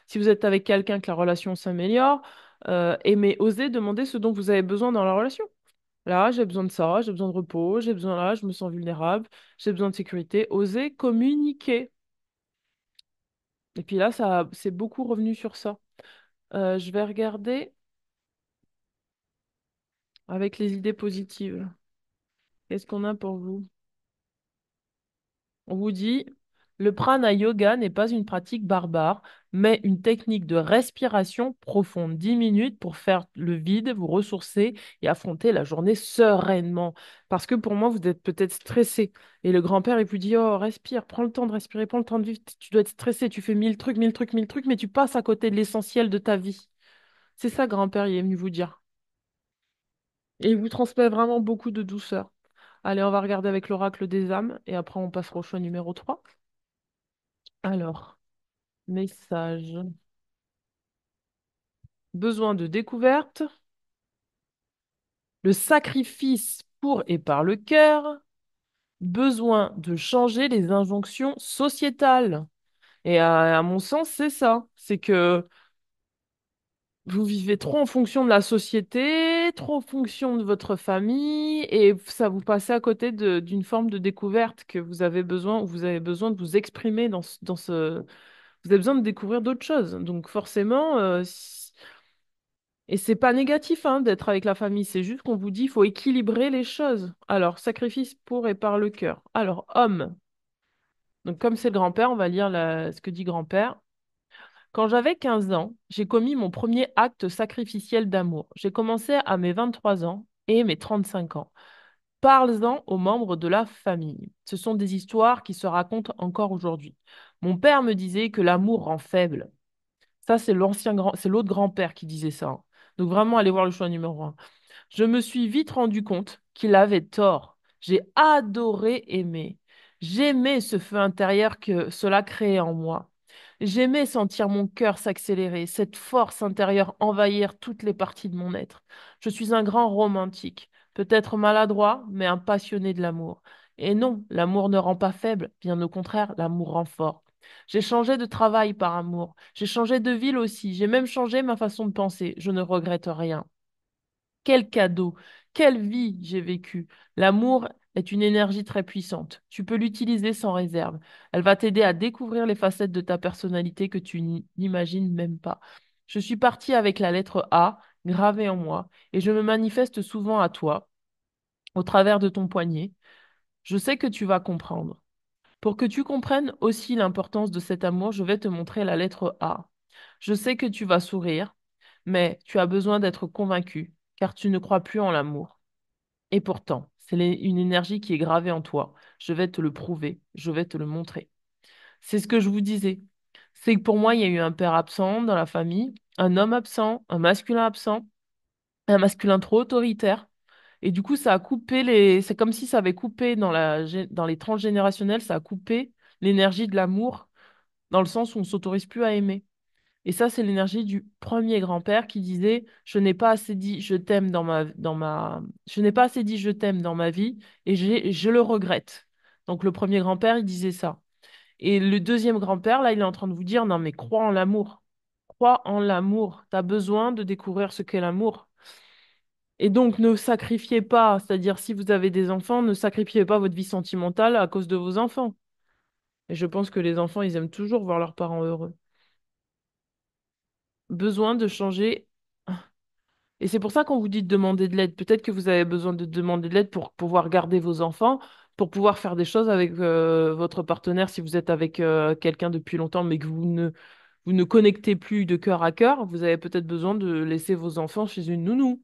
si vous êtes avec quelqu'un, que la relation s'améliore, mais osez demander ce dont vous avez besoin dans la relation. Là, j'ai besoin de ça, j'ai besoin de repos, j'ai besoin là, je me sens vulnérable, j'ai besoin de sécurité. Osez communiquer. Et puis là, ça, c'est beaucoup revenu sur ça. Je vais regarder avec les idées positives. Qu'est-ce qu'on a pour vous? On vous dit, le prana yoga n'est pas une pratique barbare, mais une technique de respiration profonde. 10 minutes pour faire le vide, vous ressourcer et affronter la journée sereinement. Parce que pour moi, vous êtes peut-être stressé. Et le grand-père, il vous dit, oh, respire, prends le temps de respirer, prends le temps de vivre. Tu dois être stressé, tu fais 1000 trucs, 1000 trucs, 1000 trucs, mais tu passes à côté de l'essentiel de ta vie. C'est ça, grand-père, il est venu vous dire. Et il vous transmet vraiment beaucoup de douceur. Allez, on va regarder avec l'oracle des âmes et après on passera au choix numéro 3. Alors. Message. Besoin de découverte. Le sacrifice pour et par le cœur. Besoin de changer les injonctions sociétales. Et à mon sens, c'est ça. C'est que vous vivez trop en fonction de la société, trop en fonction de votre famille, et ça vous passe à côté d'une forme de découverte que vous avez besoin, ou vous avez besoin de vous exprimer Vous avez besoin de découvrir d'autres choses. Donc forcément, et c'est pas négatif hein, d'être avec la famille, c'est juste qu'on vous dit qu'il faut équilibrer les choses. Alors, sacrifice pour et par le cœur. Alors, homme. Donc, comme c'est le grand-père, on va lire ce que dit grand-père. Quand j'avais 15 ans, j'ai commis mon premier acte sacrificiel d'amour. J'ai commencé à mes 23 ans et mes 35 ans. Parle-en aux membres de la famille. Ce sont des histoires qui se racontent encore aujourd'hui. Mon père me disait que l'amour rend faible. Ça, c'est l'autre grand-père qui disait ça, hein. Donc vraiment, allez voir le choix numéro un. Je me suis vite rendu compte qu'il avait tort. J'ai adoré aimer. J'aimais ce feu intérieur que cela créait en moi. J'aimais sentir mon cœur s'accélérer, cette force intérieure envahir toutes les parties de mon être. Je suis un grand romantique. peut-être maladroit, mais un passionné de l'amour. Et non, l'amour ne rend pas faible, bien au contraire, l'amour rend fort. J'ai changé de travail par amour, j'ai changé de ville aussi, j'ai même changé ma façon de penser, je ne regrette rien. Quel cadeau, quelle vie j'ai vécue. L'amour est une énergie très puissante. Tu peux l'utiliser sans réserve. Elle va t'aider à découvrir les facettes de ta personnalité que tu n'imagines même pas. Je suis partie avec la lettre A gravée en moi et je me manifeste souvent à toi, au travers de ton poignet. Je sais que tu vas comprendre. Pour que tu comprennes aussi l'importance de cet amour, je vais te montrer la lettre A. Je sais que tu vas sourire, mais tu as besoin d'être convaincu, car tu ne crois plus en l'amour. Et pourtant, une énergie qui est gravée en toi. Je vais te le prouver, je vais te le montrer. C'est ce que je vous disais. C'est que pour moi, il y a eu un père absent dans la famille, un homme absent, un masculin trop autoritaire. Et du coup, ça a coupé les. C'est comme si ça avait coupé dans les tranches générationnelles, ça a coupé l'énergie de l'amour, dans le sens où on s'autorise plus à aimer. Et ça, c'est l'énergie du premier grand-père qui disait, je n'ai pas assez dit je t'aime je n'ai pas assez dit je t'aime dans ma vie et je le regrette. Donc le premier grand-père, il disait ça. Et le deuxième grand-père, là, il est en train de vous dire, non, mais crois en l'amour. Crois en l'amour. Tu as besoin de découvrir ce qu'est l'amour. Et donc, ne sacrifiez pas, c'est-à-dire si vous avez des enfants, ne sacrifiez pas votre vie sentimentale à cause de vos enfants. Et je pense que les enfants, ils aiment toujours voir leurs parents heureux. Besoin de changer. Et c'est pour ça qu'on vous dit de demander de l'aide. Peut-être que vous avez besoin de demander de l'aide pour pouvoir garder vos enfants, pour pouvoir faire des choses avec votre partenaire si vous êtes avec quelqu'un depuis longtemps, mais que vous ne connectez plus de cœur à cœur. Vous avez peut-être besoin de laisser vos enfants chez une nounou.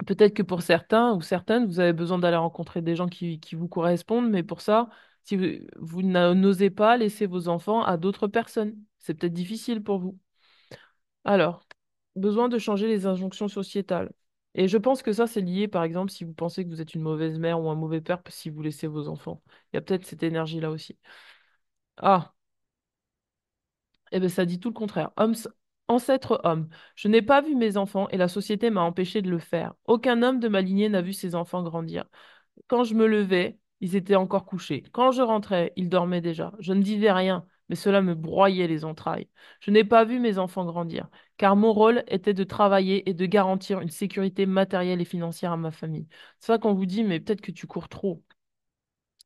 Peut-être que pour certains ou certaines, vous avez besoin d'aller rencontrer des gens qui vous correspondent, mais pour ça, si vous n'osez pas laisser vos enfants à d'autres personnes, c'est peut-être difficile pour vous. Alors, besoin de changer les injonctions sociétales. Et je pense que ça, c'est lié, par exemple, si vous pensez que vous êtes une mauvaise mère ou un mauvais père, si vous laissez vos enfants. Il y a peut-être cette énergie-là aussi. Ah, eh bien, ça dit tout le contraire. Ancêtre homme, je n'ai pas vu mes enfants et la société m'a empêché de le faire. Aucun homme de ma lignée n'a vu ses enfants grandir. Quand je me levais, ils étaient encore couchés. Quand je rentrais, ils dormaient déjà. Je ne disais rien, mais cela me broyait les entrailles. Je n'ai pas vu mes enfants grandir, car mon rôle était de travailler et de garantir une sécurité matérielle et financière à ma famille. C'est ça qu'on vous dit, mais peut-être que tu cours trop.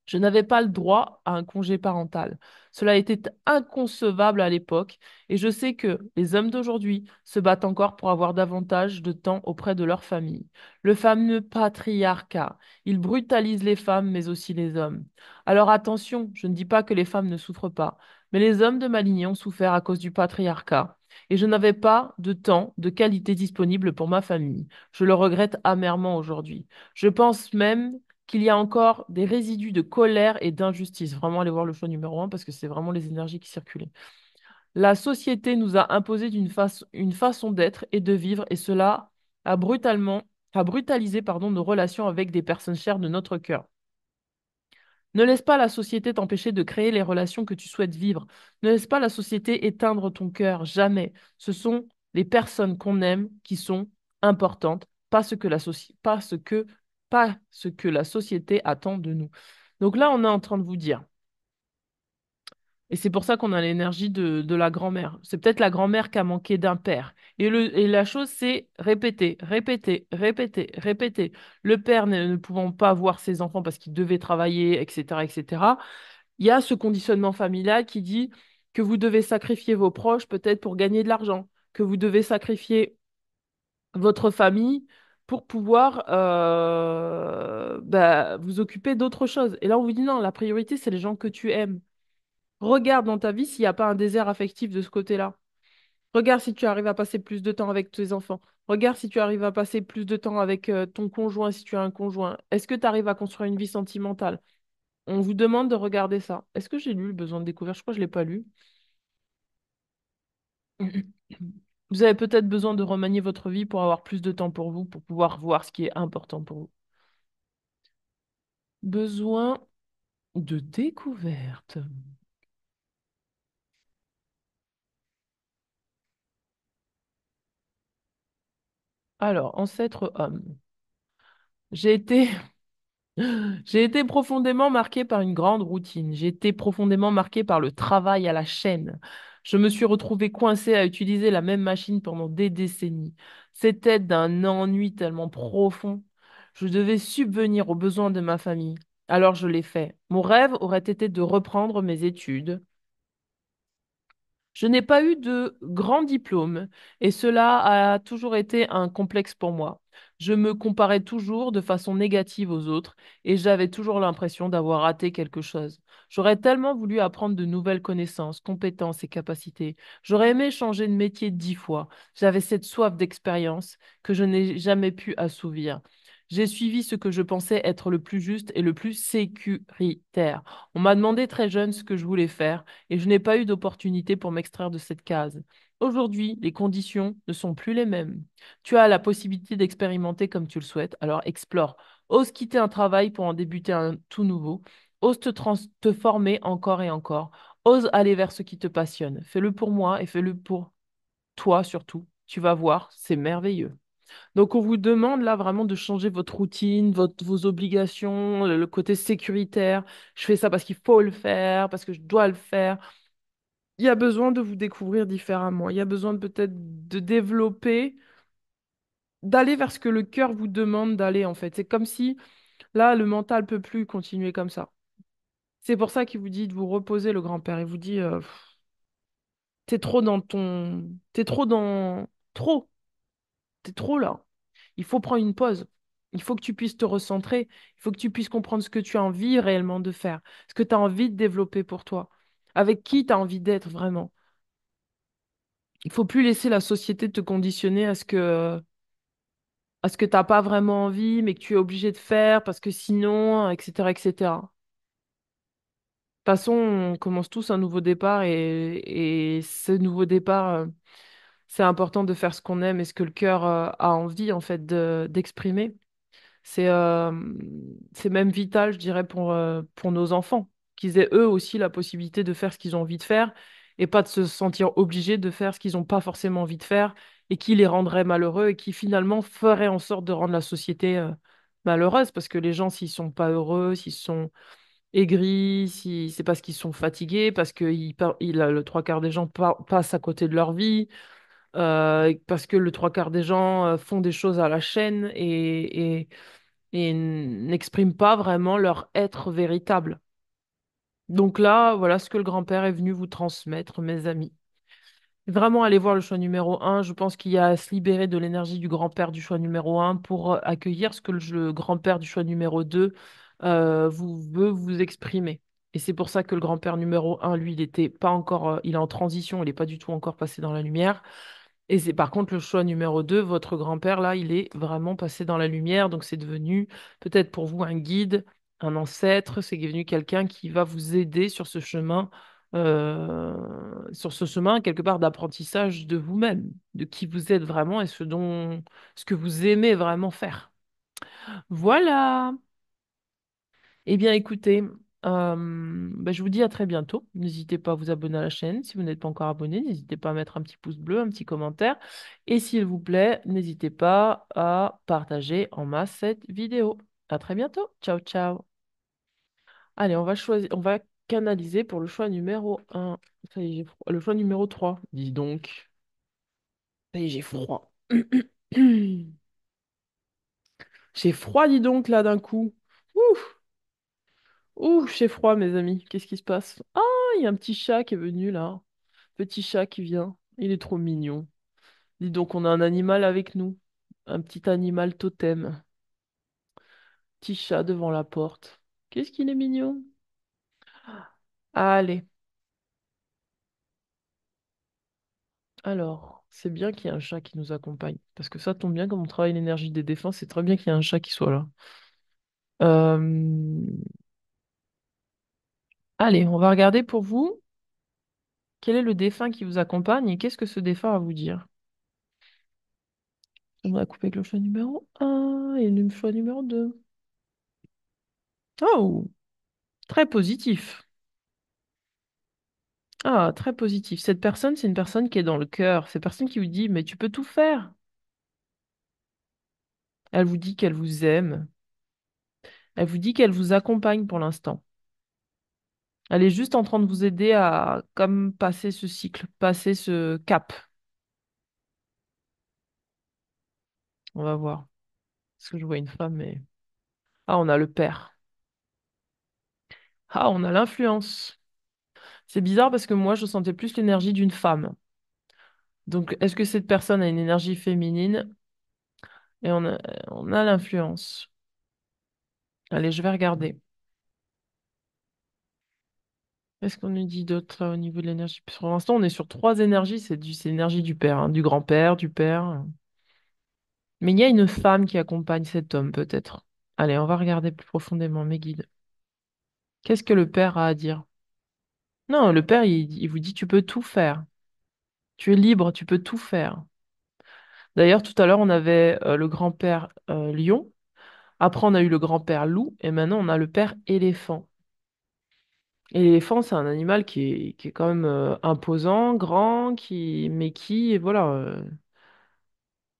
Je n'avais pas le droit à un congé parental. Cela était inconcevable à l'époque et je sais que les hommes d'aujourd'hui se battent encore pour avoir davantage de temps auprès de leur famille. Le fameux patriarcat, il brutalise les femmes mais aussi les hommes. Alors attention, je ne dis pas que les femmes ne souffrent pas, mais les hommes de ma lignée ont souffert à cause du patriarcat et je n'avais pas de temps de qualité disponible pour ma famille. Je le regrette amèrement aujourd'hui. Je pense même qu'il y a encore des résidus de colère et d'injustice. Vraiment, aller voir le choix numéro un parce que c'est vraiment les énergies qui circulaient. La société nous a imposé une façon d'être et de vivre et cela a a brutalisé, pardon, nos relations avec des personnes chères de notre cœur. Ne laisse pas la société t'empêcher de créer les relations que tu souhaites vivre. Ne laisse pas la société éteindre ton cœur, jamais. Ce sont les personnes qu'on aime qui sont importantes, pas ce que la société attend de nous. Donc là, on est en train de vous dire, et c'est pour ça qu'on a l'énergie de la grand-mère. C'est peut-être la grand-mère qui a manqué d'un père. Et la chose, c'est répéter, répéter, répéter, répéter. Le père ne pouvant pas voir ses enfants parce qu'il devait travailler, etc., etc. Il y a ce conditionnement familial qui dit que vous devez sacrifier vos proches peut-être pour gagner de l'argent, que vous devez sacrifier votre famille pour pouvoir vous occuper d'autres choses. Et là, on vous dit non, la priorité, c'est les gens que tu aimes. Regarde dans ta vie s'il n'y a pas un désert affectif de ce côté-là. Regarde si tu arrives à passer plus de temps avec tes enfants. Regarde si tu arrives à passer plus de temps avec ton conjoint si tu as un conjoint. Est-ce que tu arrives à construire une vie sentimentale? On vous demande de regarder ça. Est-ce que j'ai lu Le besoin de découvrir? Je crois que je ne l'ai pas lu. Vous avez peut-être besoin de remanier votre vie pour avoir plus de temps pour vous, pour pouvoir voir ce qui est important pour vous. Besoin de découverte. Alors, ancêtre homme. J'ai été, j'ai été profondément marquée par une grande routine. J'ai été profondément marquée par le travail à la chaîne. Je me suis retrouvée coincée à utiliser la même machine pendant des décennies. C'était d'un ennui tellement profond. Je devais subvenir aux besoins de ma famille. Alors je l'ai fait. Mon rêve aurait été de reprendre mes études. Je n'ai pas eu de grand diplôme et cela a toujours été un complexe pour moi. Je me comparais toujours de façon négative aux autres et j'avais toujours l'impression d'avoir raté quelque chose. J'aurais tellement voulu apprendre de nouvelles connaissances, compétences et capacités. J'aurais aimé changer de métier 10 fois. J'avais cette soif d'expérience que je n'ai jamais pu assouvir. J'ai suivi ce que je pensais être le plus juste et le plus sécuritaire. On m'a demandé très jeune ce que je voulais faire et je n'ai pas eu d'opportunité pour m'extraire de cette case. Aujourd'hui, les conditions ne sont plus les mêmes. Tu as la possibilité d'expérimenter comme tu le souhaites, alors explore. Ose quitter un travail pour en débuter un tout nouveau. Ose te former encore et encore. Ose aller vers ce qui te passionne. Fais-le pour moi et fais-le pour toi surtout. Tu vas voir, c'est merveilleux. Donc, on vous demande là vraiment de changer votre routine, vos obligations, le côté sécuritaire. Je fais ça parce qu'il faut le faire, parce que je dois le faire. Il y a besoin de vous découvrir différemment. Il y a besoin de peut-être de développer, d'aller vers ce que le cœur vous demande d'aller en fait. C'est comme si là, le mental peut plus continuer comme ça. C'est pour ça qu'il vous dit de vous reposer, le grand-père. Il vous dit, t'es trop dans ton... T'es trop dans... Trop. T'es trop là. Il faut prendre une pause. Il faut que tu puisses te recentrer. Il faut que tu puisses comprendre ce que tu as envie réellement de faire. Ce que tu as envie de développer pour toi. Avec qui tu as envie d'être vraiment. Il faut plus laisser la société te conditionner à ce que tu n'as pas vraiment envie, mais que tu es obligé de faire parce que sinon, etc., etc. De toute façon, on commence tous un nouveau départ et ce nouveau départ, c'est important de faire ce qu'on aime et ce que le cœur a envie en fait d'exprimer. C'est c'est même vital, je dirais, pour nos enfants, qu'ils aient eux aussi la possibilité de faire ce qu'ils ont envie de faire et pas de se sentir obligés de faire ce qu'ils n'ont pas forcément envie de faire et qui les rendrait malheureux et qui finalement ferait en sorte de rendre la société malheureuse parce que les gens, s'ils sont pas heureux, s'ils sont aigris, si c'est parce qu'ils sont fatigués, parce que le trois quarts des gens passent à côté de leur vie, parce que le trois quarts des gens font des choses à la chaîne et n'expriment pas vraiment leur être véritable. Donc là, voilà ce que le grand-père est venu vous transmettre, mes amis. Vraiment aller voir le choix numéro un. Je pense qu'il y a à se libérer de l'énergie du grand-père du choix numéro un pour accueillir ce que le grand-père du choix numéro 2 veut vous exprimer. Et c'est pour ça que le grand-père numéro un, lui, il était pas encore, il est en transition, il n'est pas du tout encore passé dans la lumière. Et c'est par contre le choix numéro 2, votre grand-père, là, il est vraiment passé dans la lumière, donc c'est devenu peut-être pour vous un guide, un ancêtre, c'est devenu quelqu'un qui va vous aider sur ce chemin quelque part d'apprentissage de vous-même, de qui vous êtes vraiment et ce que vous aimez vraiment faire. Voilà. Eh bien, écoutez, je vous dis à très bientôt. N'hésitez pas à vous abonner à la chaîne. Si vous n'êtes pas encore abonné, n'hésitez pas à mettre un petit pouce bleu, un petit commentaire. Et s'il vous plaît, n'hésitez pas à partager en masse cette vidéo. À très bientôt. Ciao, ciao. Allez, on va canaliser pour le choix numéro un. Ça y est, j'ai froid. Le choix numéro 3. Dis donc. Ça y est, j'ai froid. J'ai froid, dis donc, là, d'un coup. Ouf. Ouh, j'ai froid, mes amis. Qu'est-ce qui se passe? Ah, il y a un petit chat qui est venu là. Petit chat qui vient. Il est trop mignon. Dis donc, on a un animal avec nous. Un petit animal totem. Petit chat devant la porte. Qu'est-ce qu'il est mignon. Allez. Alors, c'est bien qu'il y ait un chat qui nous accompagne. Parce que ça tombe bien, comme on travaille l'énergie des défunts, c'est très bien qu'il y ait un chat qui soit là. Euh, Allez, on va regarder pour vous quel est le défunt qui vous accompagne et qu'est-ce que ce défunt a à vous dire. On va couper avec le choix numéro un et le choix numéro 2. Oh, très positif. Ah, très positif. Cette personne, c'est une personne qui est dans le cœur. C'est une personne qui vous dit, mais tu peux tout faire. Elle vous dit qu'elle vous aime. Elle vous dit qu'elle vous accompagne pour l'instant. Elle est juste en train de vous aider à comme passer ce cycle, passer ce cap. On va voir. Parce que je vois une femme, mais... Ah, on a le père. Ah, on a l'influence. C'est bizarre parce que moi, je sentais plus l'énergie d'une femme. Donc, est-ce que cette personne a une énergie féminine? Et on a l'influence. Allez, je vais regarder. Qu'est-ce qu'on nous dit d'autre là, au niveau de l'énergie? Parce que pour l'instant, on est sur trois énergies. C'est l'énergie du père, hein, du grand-père, du père. Mais il y a une femme qui accompagne cet homme, peut-être. Allez, on va regarder plus profondément mes guides. Qu'est-ce que le père a à dire? Non, le père, il vous dit, tu peux tout faire. Tu es libre, tu peux tout faire. D'ailleurs, tout à l'heure, on avait le grand-père lion. Après, on a eu le grand-père loup. Et maintenant, on a le père éléphant. Et l'éléphant, c'est un animal qui est quand même imposant, grand, mais qui, voilà,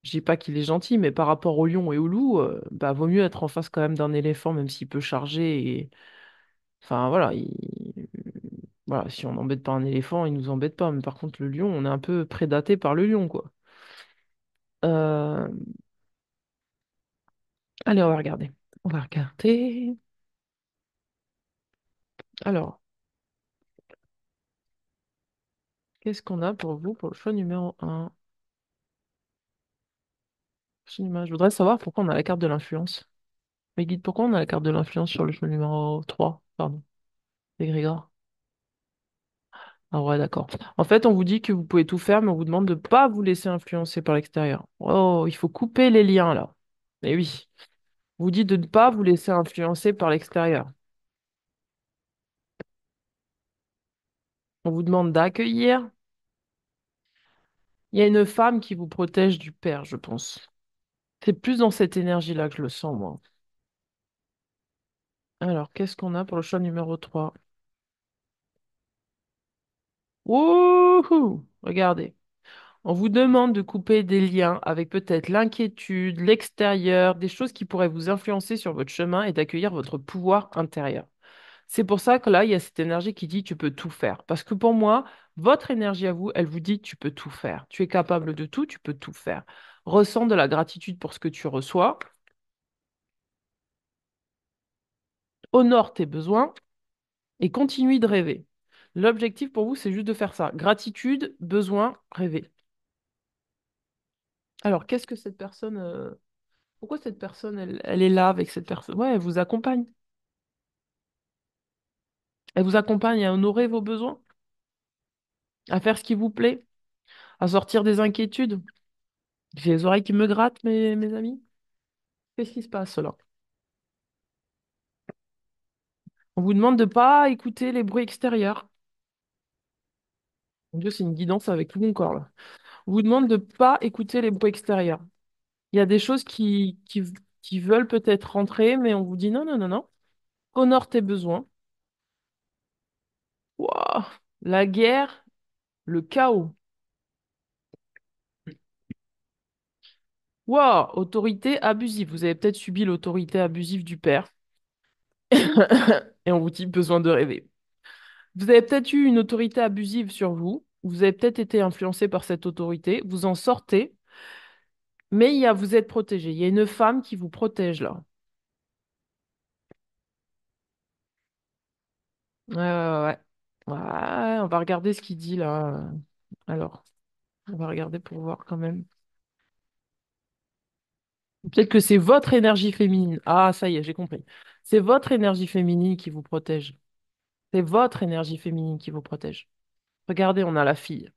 je dis pas qu'il est gentil, mais par rapport au lion et au loup, bah, vaut mieux être en face quand même d'un éléphant, même s'il peut charger. Enfin, voilà, voilà, si on n'embête pas un éléphant, il nous embête pas. Mais par contre, le lion, on est un peu prédaté par le lion, quoi. Euh, Allez, on va regarder. On va regarder. Alors, qu'est-ce qu'on a pour vous pour le choix numéro un? Je voudrais savoir pourquoi on a la carte de l'influence. Mais guide, pourquoi on a la carte de l'influence sur le choix numéro 3? Pardon, égrégore. Ah ouais, d'accord. En fait, on vous dit que vous pouvez tout faire, mais on vous demande de ne pas vous laisser influencer par l'extérieur. Oh, il faut couper les liens là. Mais oui, on vous dit de ne pas vous laisser influencer par l'extérieur. On vous demande d'accueillir. Il y a une femme qui vous protège du père, je pense. C'est plus dans cette énergie-là que je le sens, moi. Alors, qu'est-ce qu'on a pour le choix numéro 3? Wouhou! Regardez. On vous demande de couper des liens avec peut-être l'inquiétude, l'extérieur, des choses qui pourraient vous influencer sur votre chemin et d'accueillir votre pouvoir intérieur. C'est pour ça que là, il y a cette énergie qui dit tu peux tout faire. Parce que pour moi, votre énergie à vous, elle vous dit tu peux tout faire. Tu es capable de tout, tu peux tout faire. Ressens de la gratitude pour ce que tu reçois, honore tes besoins et continue de rêver. L'objectif pour vous, c'est juste de faire ça. Gratitude, besoin, rêver. Alors, qu'est-ce que cette personne... Pourquoi cette personne, elle est là avec cette personne? Ouais, elle vous accompagne. Elle vous accompagne à honorer vos besoins, à faire ce qui vous plaît, à sortir des inquiétudes. J'ai les oreilles qui me grattent, mes amis. Qu'est-ce qui se passe là? On vous demande de pas écouter les bruits extérieurs. Mon Dieu, c'est une guidance avec tout mon corps là. On vous demande de pas écouter les bruits extérieurs. Il y a des choses qui veulent peut-être rentrer, mais on vous dit non, non, non, non. Honore tes besoins. Ouah, la guerre, le chaos. Wow, autorité abusive. Vous avez peut-être subi l'autorité abusive du père. Et on vous dit besoin de rêver. Vous avez peut-être eu une autorité abusive sur vous. Vous avez peut-être été influencé par cette autorité. Vous en sortez, mais vous êtes protégé. Il y a une femme qui vous protège là. Ouais, ouais, ouais. Ouais, ouais, on va regarder ce qu'il dit là. Alors, on va regarder pour voir quand même. Peut-être que c'est votre énergie féminine. Ah, ça y est, j'ai compris. C'est votre énergie féminine qui vous protège. C'est votre énergie féminine qui vous protège. Regardez, on a la fille.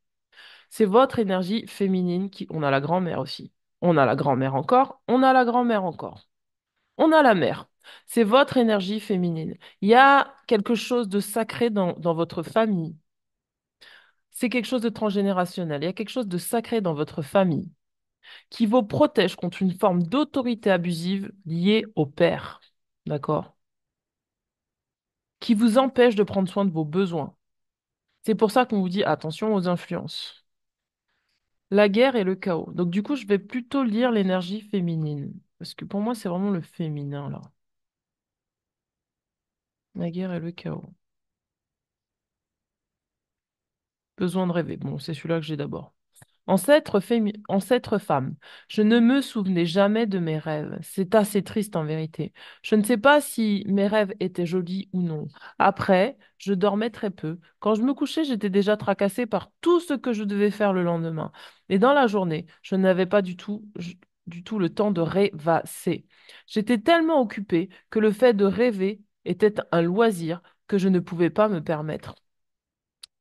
C'est votre énergie féminine qui... On a la grand-mère aussi. On a la grand-mère encore. On a la grand-mère encore. On a la mère. C'est votre énergie féminine. Il y a quelque chose de sacré dans votre famille. C'est quelque chose de transgénérationnel. Il y a quelque chose de sacré dans votre famille qui vous protège contre une forme d'autorité abusive liée au père. D'accord? Qui vous empêche de prendre soin de vos besoins. C'est pour ça qu'on vous dit attention aux influences. La guerre et le chaos. Donc du coup, je vais plutôt lire l'énergie féminine. Parce que pour moi, c'est vraiment le féminin, là. La guerre et le chaos. Besoin de rêver. Bon, c'est celui-là que j'ai d'abord. Ancêtre femme, je ne me souvenais jamais de mes rêves. C'est assez triste en vérité. Je ne sais pas si mes rêves étaient jolis ou non. Après, je dormais très peu. Quand je me couchais, j'étais déjà tracassée par tout ce que je devais faire le lendemain. Et dans la journée, je n'avais pas du tout le temps de rêvasser. J'étais tellement occupée que le fait de rêver était un loisir que je ne pouvais pas me permettre.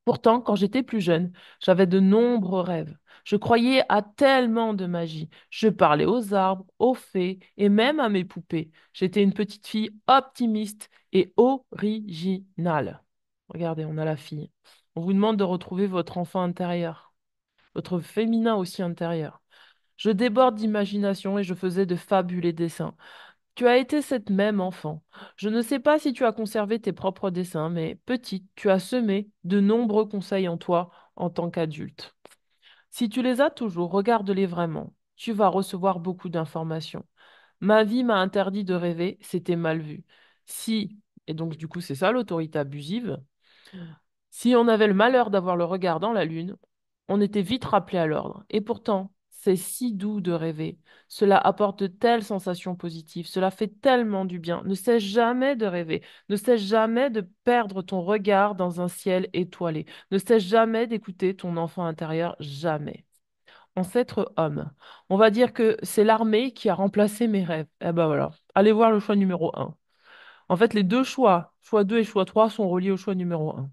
Pourtant, quand j'étais plus jeune, j'avais de nombreux rêves. Je croyais à tellement de magie. Je parlais aux arbres, aux fées et même à mes poupées. J'étais une petite fille optimiste et originale. Regardez, on a la fille. On vous demande de retrouver votre enfant intérieur, votre féminin aussi intérieur. Je déborde d'imagination et je faisais de fabuleux dessins. Tu as été cette même enfant. Je ne sais pas si tu as conservé tes propres dessins, mais petite, tu as semé de nombreux conseils en toi en tant qu'adulte. Si tu les as toujours, regarde-les vraiment. Tu vas recevoir beaucoup d'informations. Ma vie m'a interdit de rêver, c'était mal vu. Si, et donc du coup c'est ça l'autorité abusive, si on avait le malheur d'avoir le regard dans la lune, on était vite rappelé à l'ordre. Et pourtant, c'est si doux de rêver. Cela apporte de telles sensations positives. Cela fait tellement du bien. Ne cesse jamais de rêver. Ne cesse jamais de perdre ton regard dans un ciel étoilé. Ne cesse jamais d'écouter ton enfant intérieur. Jamais. Ancêtre homme. On va dire que c'est l'armée qui a remplacé mes rêves. Eh ben voilà. Allez voir le choix numéro un. En fait, les deux choix, choix 2 et choix 3, sont reliés au choix numéro un.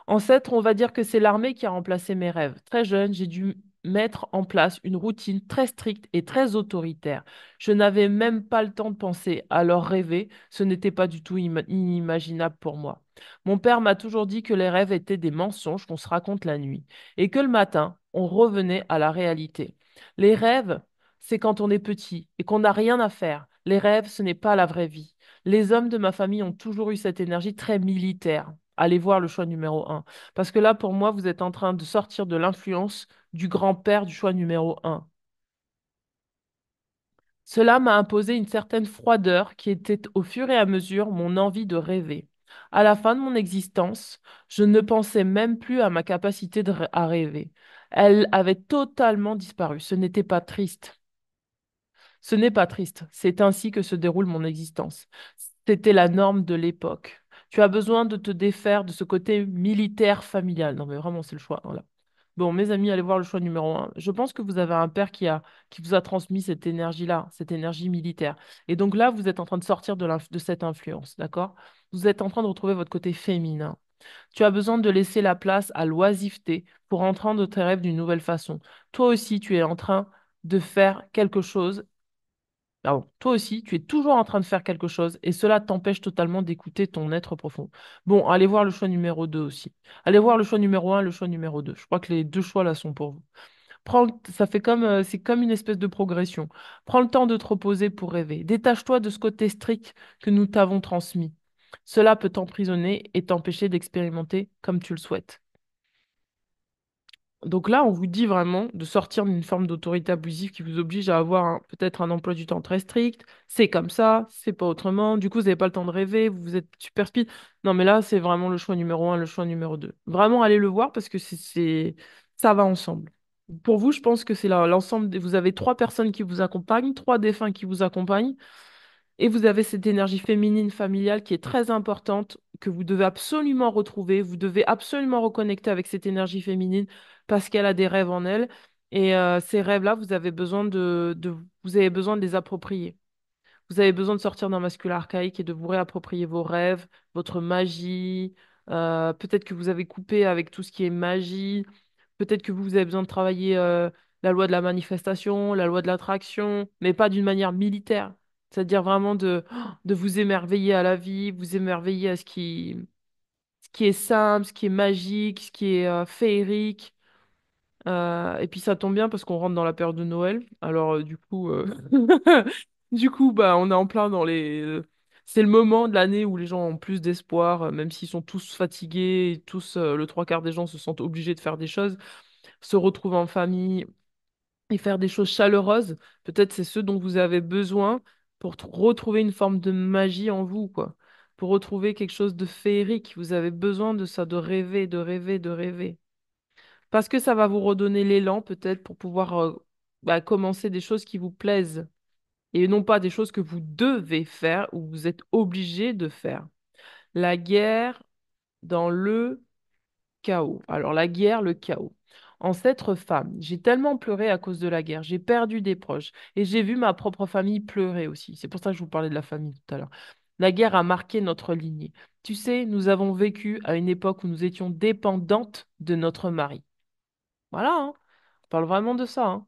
Ancêtre, on va dire que c'est l'armée qui a remplacé mes rêves. Très jeune, j'ai dû mettre en place une routine très stricte et très autoritaire. Je n'avais même pas le temps de penser, alors rêver, ce n'était pas du tout inimaginable pour moi. Mon père m'a toujours dit que les rêves étaient des mensonges qu'on se raconte la nuit et que le matin, on revenait à la réalité. Les rêves, c'est quand on est petit et qu'on n'a rien à faire. Les rêves, ce n'est pas la vraie vie. Les hommes de ma famille ont toujours eu cette énergie très militaire. Allez voir le choix numéro un. Parce que là, pour moi, vous êtes en train de sortir de l'influence du grand-père du choix numéro un. Cela m'a imposé une certaine froideur qui était au fur et à mesure mon envie de rêver. À la fin de mon existence, je ne pensais même plus à ma capacité à rêver. Elle avait totalement disparu. Ce n'était pas triste. Ce n'est pas triste, c'est ainsi que se déroule mon existence. C'était la norme de l'époque. Tu as besoin de te défaire de ce côté militaire familial. Non, mais vraiment, c'est le choix, voilà. Bon, mes amis, allez voir le choix numéro un. Je pense que vous avez un père qui vous a transmis cette énergie-là, cette énergie militaire. Et donc là, vous êtes en train de sortir de cette influence, d'accord? Vous êtes en train de retrouver votre côté féminin. Tu as besoin de laisser la place à l'oisiveté pour entendre tes rêves d'une nouvelle façon. Toi aussi, tu es en train de faire quelque chose. Pardon, toi aussi, tu es toujours en train de faire quelque chose et cela t'empêche totalement d'écouter ton être profond. Bon, allez voir le choix numéro 2 aussi. Allez voir le choix numéro un, le choix numéro 2. Je crois que les deux choix là sont pour vous. Ça fait comme, c'est comme une espèce de progression. Prends le temps de te reposer pour rêver. Détache-toi de ce côté strict que nous t'avons transmis. Cela peut t'emprisonner et t'empêcher d'expérimenter comme tu le souhaites. Donc là, on vous dit vraiment de sortir d'une forme d'autorité abusive qui vous oblige à avoir peut-être un emploi du temps très strict. C'est comme ça, c'est pas autrement. Du coup, vous n'avez pas le temps de rêver, vous êtes super speed. Non, mais là, c'est vraiment le choix numéro un, le choix numéro deux. Vraiment, allez le voir parce que ça va ensemble. Pour vous, je pense que c'est l'ensemble. Vous avez trois personnes qui vous accompagnent, trois défunts qui vous accompagnent. Et vous avez cette énergie féminine familiale qui est très importante, que vous devez absolument retrouver. Vous devez absolument reconnecter avec cette énergie féminine parce qu'elle a des rêves en elle. Et ces rêves-là, vous avez besoin de les approprier. Vous avez besoin de sortir d'un masculin archaïque et de vous réapproprier vos rêves, votre magie. Peut-être que vous avez coupé avec tout ce qui est magie. Peut-être que vous avez besoin de travailler la loi de la manifestation, la loi de l'attraction, mais pas d'une manière militaire. C'est-à-dire vraiment de vous émerveiller à la vie, vous émerveiller à ce qui est simple, ce qui est magique, ce qui est féerique. Et puis ça tombe bien parce qu'on rentre dans la période de Noël. Alors du coup, du coup, bah on est en plein dans les. C'est le moment de l'année où les gens ont plus d'espoir, même s'ils sont tous fatigués, et tous le trois quarts des gens se sentent obligés de faire des choses, se retrouvent en famille. et faire des choses chaleureuses. Peut-être c'est ce dont vous avez besoin pour retrouver une forme de magie en vous, quoi. Pour retrouver quelque chose de féerique. Vous avez besoin de ça, de rêver, de rêver, de rêver. Parce que ça va vous redonner l'élan, peut-être, pour pouvoir commencer des choses qui vous plaisent. Et non pas des choses que vous devez faire ou vous êtes obligé de faire. La guerre dans le chaos. Alors la guerre, le chaos. Ancêtre femme, j'ai tellement pleuré à cause de la guerre, j'ai perdu des proches et j'ai vu ma propre famille pleurer aussi. C'est pour ça que je vous parlais de la famille tout à l'heure. La guerre a marqué notre lignée. Tu sais, nous avons vécu à une époque où nous étions dépendantes de notre mari. Voilà, hein. On parle vraiment de ça, hein.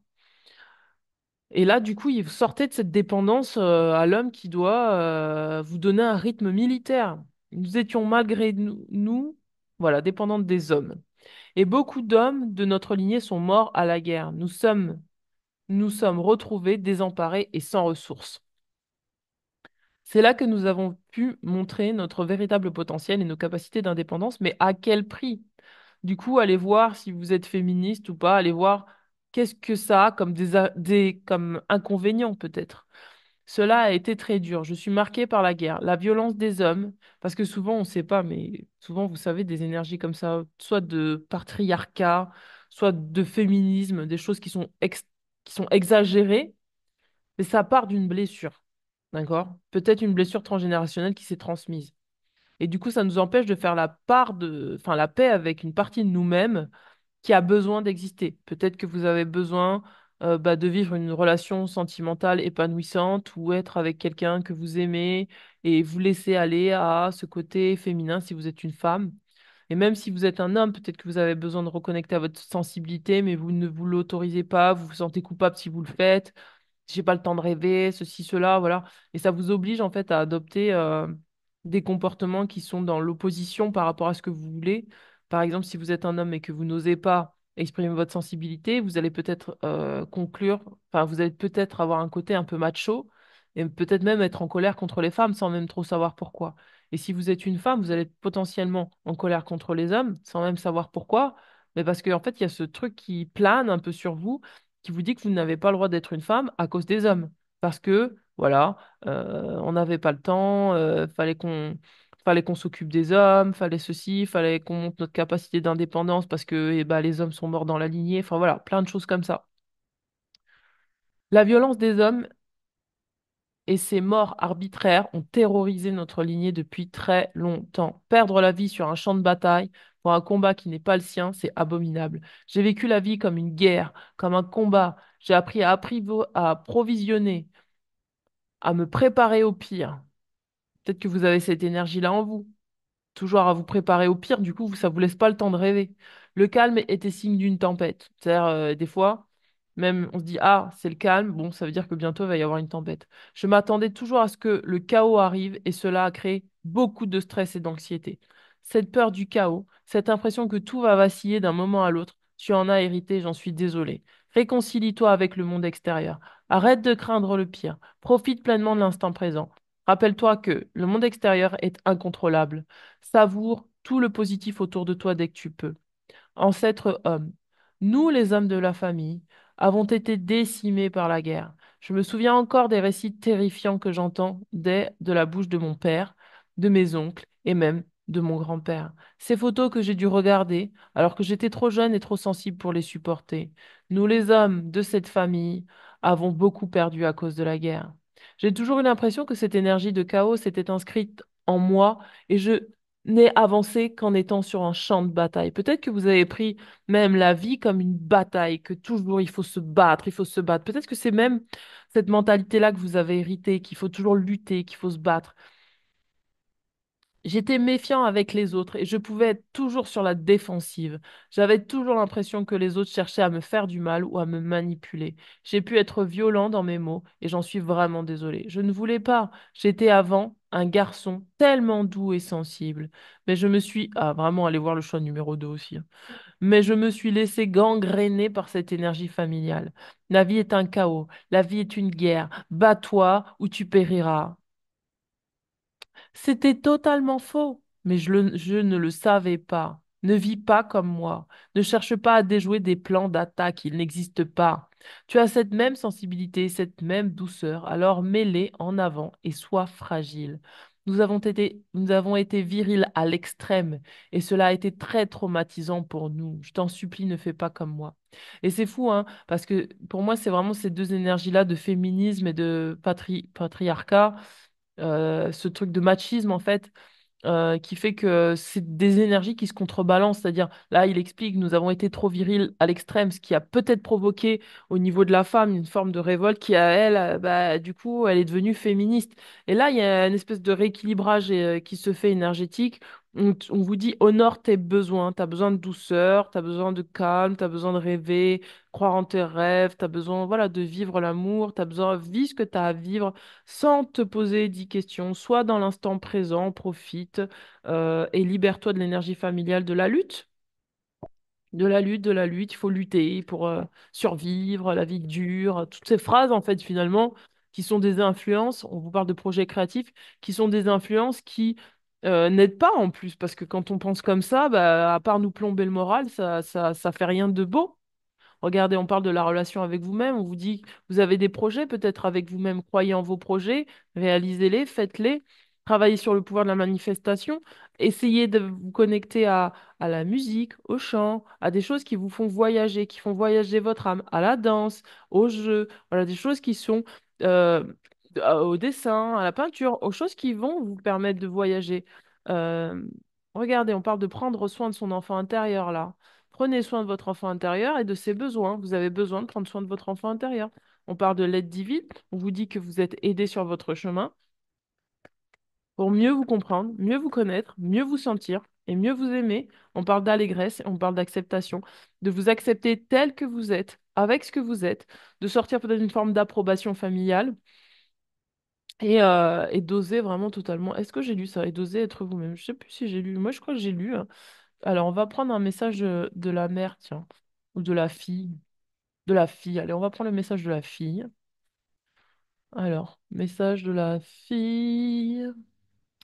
Et là, du coup, il sortait de cette dépendance à l'homme qui doit vous donner un rythme militaire. Nous étions malgré nous, voilà, dépendantes des hommes. Et beaucoup d'hommes de notre lignée sont morts à la guerre. Nous sommes retrouvés désemparés et sans ressources. C'est là que nous avons pu montrer notre véritable potentiel et nos capacités d'indépendance, mais à quel prix? Du coup, allez voir si vous êtes féministe ou pas, allez voir qu'est-ce que ça a comme comme inconvénients peut-être. Cela a été très dur. Je suis marquée par la guerre, la violence des hommes, parce que souvent, on ne sait pas, mais souvent, vous savez, des énergies comme ça, soit de patriarcat, soit de féminisme, des choses qui sont exagérées, mais ça part d'une blessure, d'accord? Peut-être une blessure transgénérationnelle qui s'est transmise. Et du coup, ça nous empêche de faire enfin, la paix avec une partie de nous-mêmes qui a besoin d'exister. Peut-être que vous avez besoin de vivre une relation sentimentale épanouissante ou être avec quelqu'un que vous aimez et vous laisser aller à ce côté féminin si vous êtes une femme. Et même si vous êtes un homme, peut-être que vous avez besoin de reconnecter à votre sensibilité, mais vous ne vous l'autorisez pas, vous vous sentez coupable si vous le faites, j'ai pas le temps de rêver, ceci, cela, voilà. Et ça vous oblige en fait à adopter des comportements qui sont dans l'opposition par rapport à ce que vous voulez. Par exemple, si vous êtes un homme et que vous n'osez pas exprimer votre sensibilité, vous allez peut-être conclure, enfin, vous allez peut-être avoir un côté un peu macho et peut-être même être en colère contre les femmes sans même trop savoir pourquoi. Et si vous êtes une femme, vous allez être potentiellement en colère contre les hommes sans même savoir pourquoi, mais parce qu'en fait, il y a ce truc qui plane un peu sur vous qui vous dit que vous n'avez pas le droit d'être une femme à cause des hommes. Parce que, voilà, on n'avait pas le temps, fallait qu'on s'occupe des hommes, fallait ceci, fallait qu'on monte notre capacité d'indépendance parce que les hommes sont morts dans la lignée. Enfin voilà, plein de choses comme ça. La violence des hommes et ces morts arbitraires ont terrorisé notre lignée depuis très longtemps. Perdre la vie sur un champ de bataille pour un combat qui n'est pas le sien, c'est abominable. J'ai vécu la vie comme une guerre, comme un combat. J'ai appris à provisionner, à me préparer au pire. Peut-être que vous avez cette énergie-là en vous, toujours à vous préparer au pire, du coup, ça vous laisse pas le temps de rêver. Le calme était signe d'une tempête. C'est-à-dire, des fois, même on se dit, ah, c'est le calme, bon, ça veut dire que bientôt il va y avoir une tempête. Je m'attendais toujours à ce que le chaos arrive et cela a créé beaucoup de stress et d'anxiété. Cette peur du chaos, cette impression que tout va vaciller d'un moment à l'autre, tu en as hérité, j'en suis désolée. Réconcilie-toi avec le monde extérieur. Arrête de craindre le pire. Profite pleinement de l'instant présent. Rappelle-toi que le monde extérieur est incontrôlable. Savoure tout le positif autour de toi dès que tu peux. Ancêtres hommes, nous les hommes de la famille, avons été décimés par la guerre. Je me souviens encore des récits terrifiants que j'entendais de la bouche de mon père, de mes oncles et même de mon grand-père. Ces photos que j'ai dû regarder alors que j'étais trop jeune et trop sensible pour les supporter. Nous les hommes de cette famille avons beaucoup perdu à cause de la guerre. J'ai toujours eu l'impression que cette énergie de chaos s'était inscrite en moi et je n'ai avancé qu'en étant sur un champ de bataille. Peut-être que vous avez pris même la vie comme une bataille, que toujours il faut se battre, il faut se battre. Peut-être que c'est même cette mentalité-là que vous avez héritée, qu'il faut toujours lutter, qu'il faut se battre. J'étais méfiant avec les autres et je pouvais être toujours sur la défensive. J'avais toujours l'impression que les autres cherchaient à me faire du mal ou à me manipuler. J'ai pu être violent dans mes mots et j'en suis vraiment désolée. Je ne voulais pas. J'étais avant un garçon tellement doux et sensible. Mais je me suis... Ah, vraiment, allez voir le choix numéro 2 aussi, hein. Mais je me suis laissé gangréner par cette énergie familiale. La vie est un chaos. La vie est une guerre. Bats-toi ou tu périras. C'était totalement faux, mais je ne le savais pas. Ne vis pas comme moi. Ne cherche pas à déjouer des plans d'attaque, ils n'existent pas. Tu as cette même sensibilité, cette même douceur, alors mets-les en avant et sois fragile. Nous avons été virils à l'extrême et cela a été très traumatisant pour nous. Je t'en supplie, ne fais pas comme moi. Et c'est fou, hein, parce que pour moi, c'est vraiment ces deux énergies-là de féminisme et de patriarcat, ce truc de machisme, en fait, qui fait que c'est des énergies qui se contrebalancent. C'est-à-dire, là, il explique, nous avons été trop virils à l'extrême, ce qui a peut-être provoqué au niveau de la femme une forme de révolte qui, à elle, bah, du coup, elle est devenue féministe. Et là, il y a une espèce de rééquilibrage qui se fait énergétique. On vous dit, honore tes besoins. Tu as besoin de douceur, tu as besoin de calme, tu as besoin de rêver, croire en tes rêves, tu as besoin, voilà, de vivre l'amour, tu as besoin de vivre ce que tu as à vivre sans te poser 10 questions. Sois dans l'instant présent, profite et libère-toi de l'énergie familiale de la lutte. De la lutte, de la lutte, il faut lutter pour survivre, la vie dure, toutes ces phrases en fait finalement qui sont des influences, on vous parle de projets créatifs, qui sont des influences qui n'aident pas en plus, parce que quand on pense comme ça, bah, à part nous plomber le moral, ça fait rien de beau. Regardez, on parle de la relation avec vous-même. On vous dit, vous avez des projets peut-être avec vous-même. Croyez en vos projets, réalisez-les, faites-les. Travaillez sur le pouvoir de la manifestation. Essayez de vous connecter à la musique, au chant, à des choses qui vous font voyager, qui font voyager votre âme, à la danse, au jeu. Voilà, des choses qui sont euh, au dessin, à la peinture, aux choses qui vont vous permettre de voyager. Euh, Regardez, on parle de prendre soin de son enfant intérieur là. Prenez soin de votre enfant intérieur et de ses besoins. Vous avez besoin de prendre soin de votre enfant intérieur. On parle de l'aide divine. On vous dit que vous êtes aidé sur votre chemin pour mieux vous comprendre, mieux vous connaître, mieux vous sentir et mieux vous aimer. On parle d'allégresse, on parle d'acceptation, de vous accepter tel que vous êtes, avec ce que vous êtes, de sortir peut-être d'une forme d'approbation familiale et d'oser vraiment totalement. Est-ce que j'ai lu ça? Et d'oser être vous-même. Je sais plus si j'ai lu. Moi, je crois que j'ai lu, hein. Alors, on va prendre un message de la mère, tiens, ou de la fille. De la fille. Allez, on va prendre le message de la fille. Alors, message de la fille.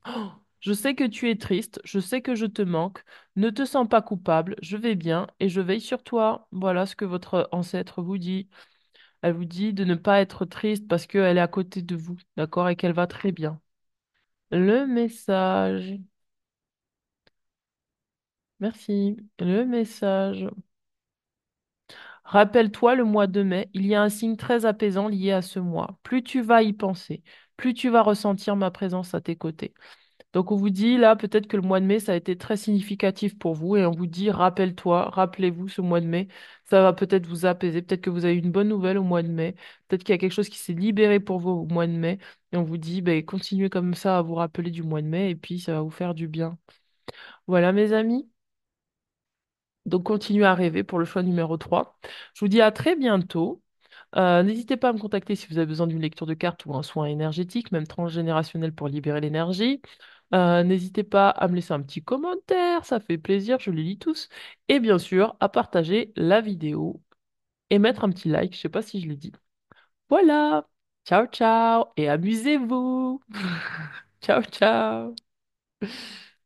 Oh, je sais que tu es triste, je sais que je te manque. Ne te sens pas coupable, je vais bien et je veille sur toi. Voilà ce que votre ancêtre vous dit. Elle vous dit de ne pas être triste parce qu'elle est à côté de vous, d'accord, et qu'elle va très bien. Le message. Merci. Le message. Rappelle-toi le mois de mai, il y a un signe très apaisant lié à ce mois. Plus tu vas y penser, plus tu vas ressentir ma présence à tes côtés. Donc on vous dit là, peut-être que le mois de mai, ça a été très significatif pour vous et on vous dit, rappelle-toi, rappelez-vous ce mois de mai, ça va peut-être vous apaiser, peut-être que vous avez une bonne nouvelle au mois de mai, peut-être qu'il y a quelque chose qui s'est libéré pour vous au mois de mai et on vous dit, ben, continuez comme ça à vous rappeler du mois de mai et puis ça va vous faire du bien. Voilà mes amis. Donc, continuez à rêver pour le choix numéro 3. Je vous dis à très bientôt. N'hésitez pas à me contacter si vous avez besoin d'une lecture de cartes ou un soin énergétique, même transgénérationnel pour libérer l'énergie. N'hésitez pas à me laisser un petit commentaire, ça fait plaisir, je les lis tous. Et bien sûr, à partager la vidéo et mettre un petit like, je sais pas si je l'ai dit. Voilà, ciao ciao et amusez-vous. Ciao ciao.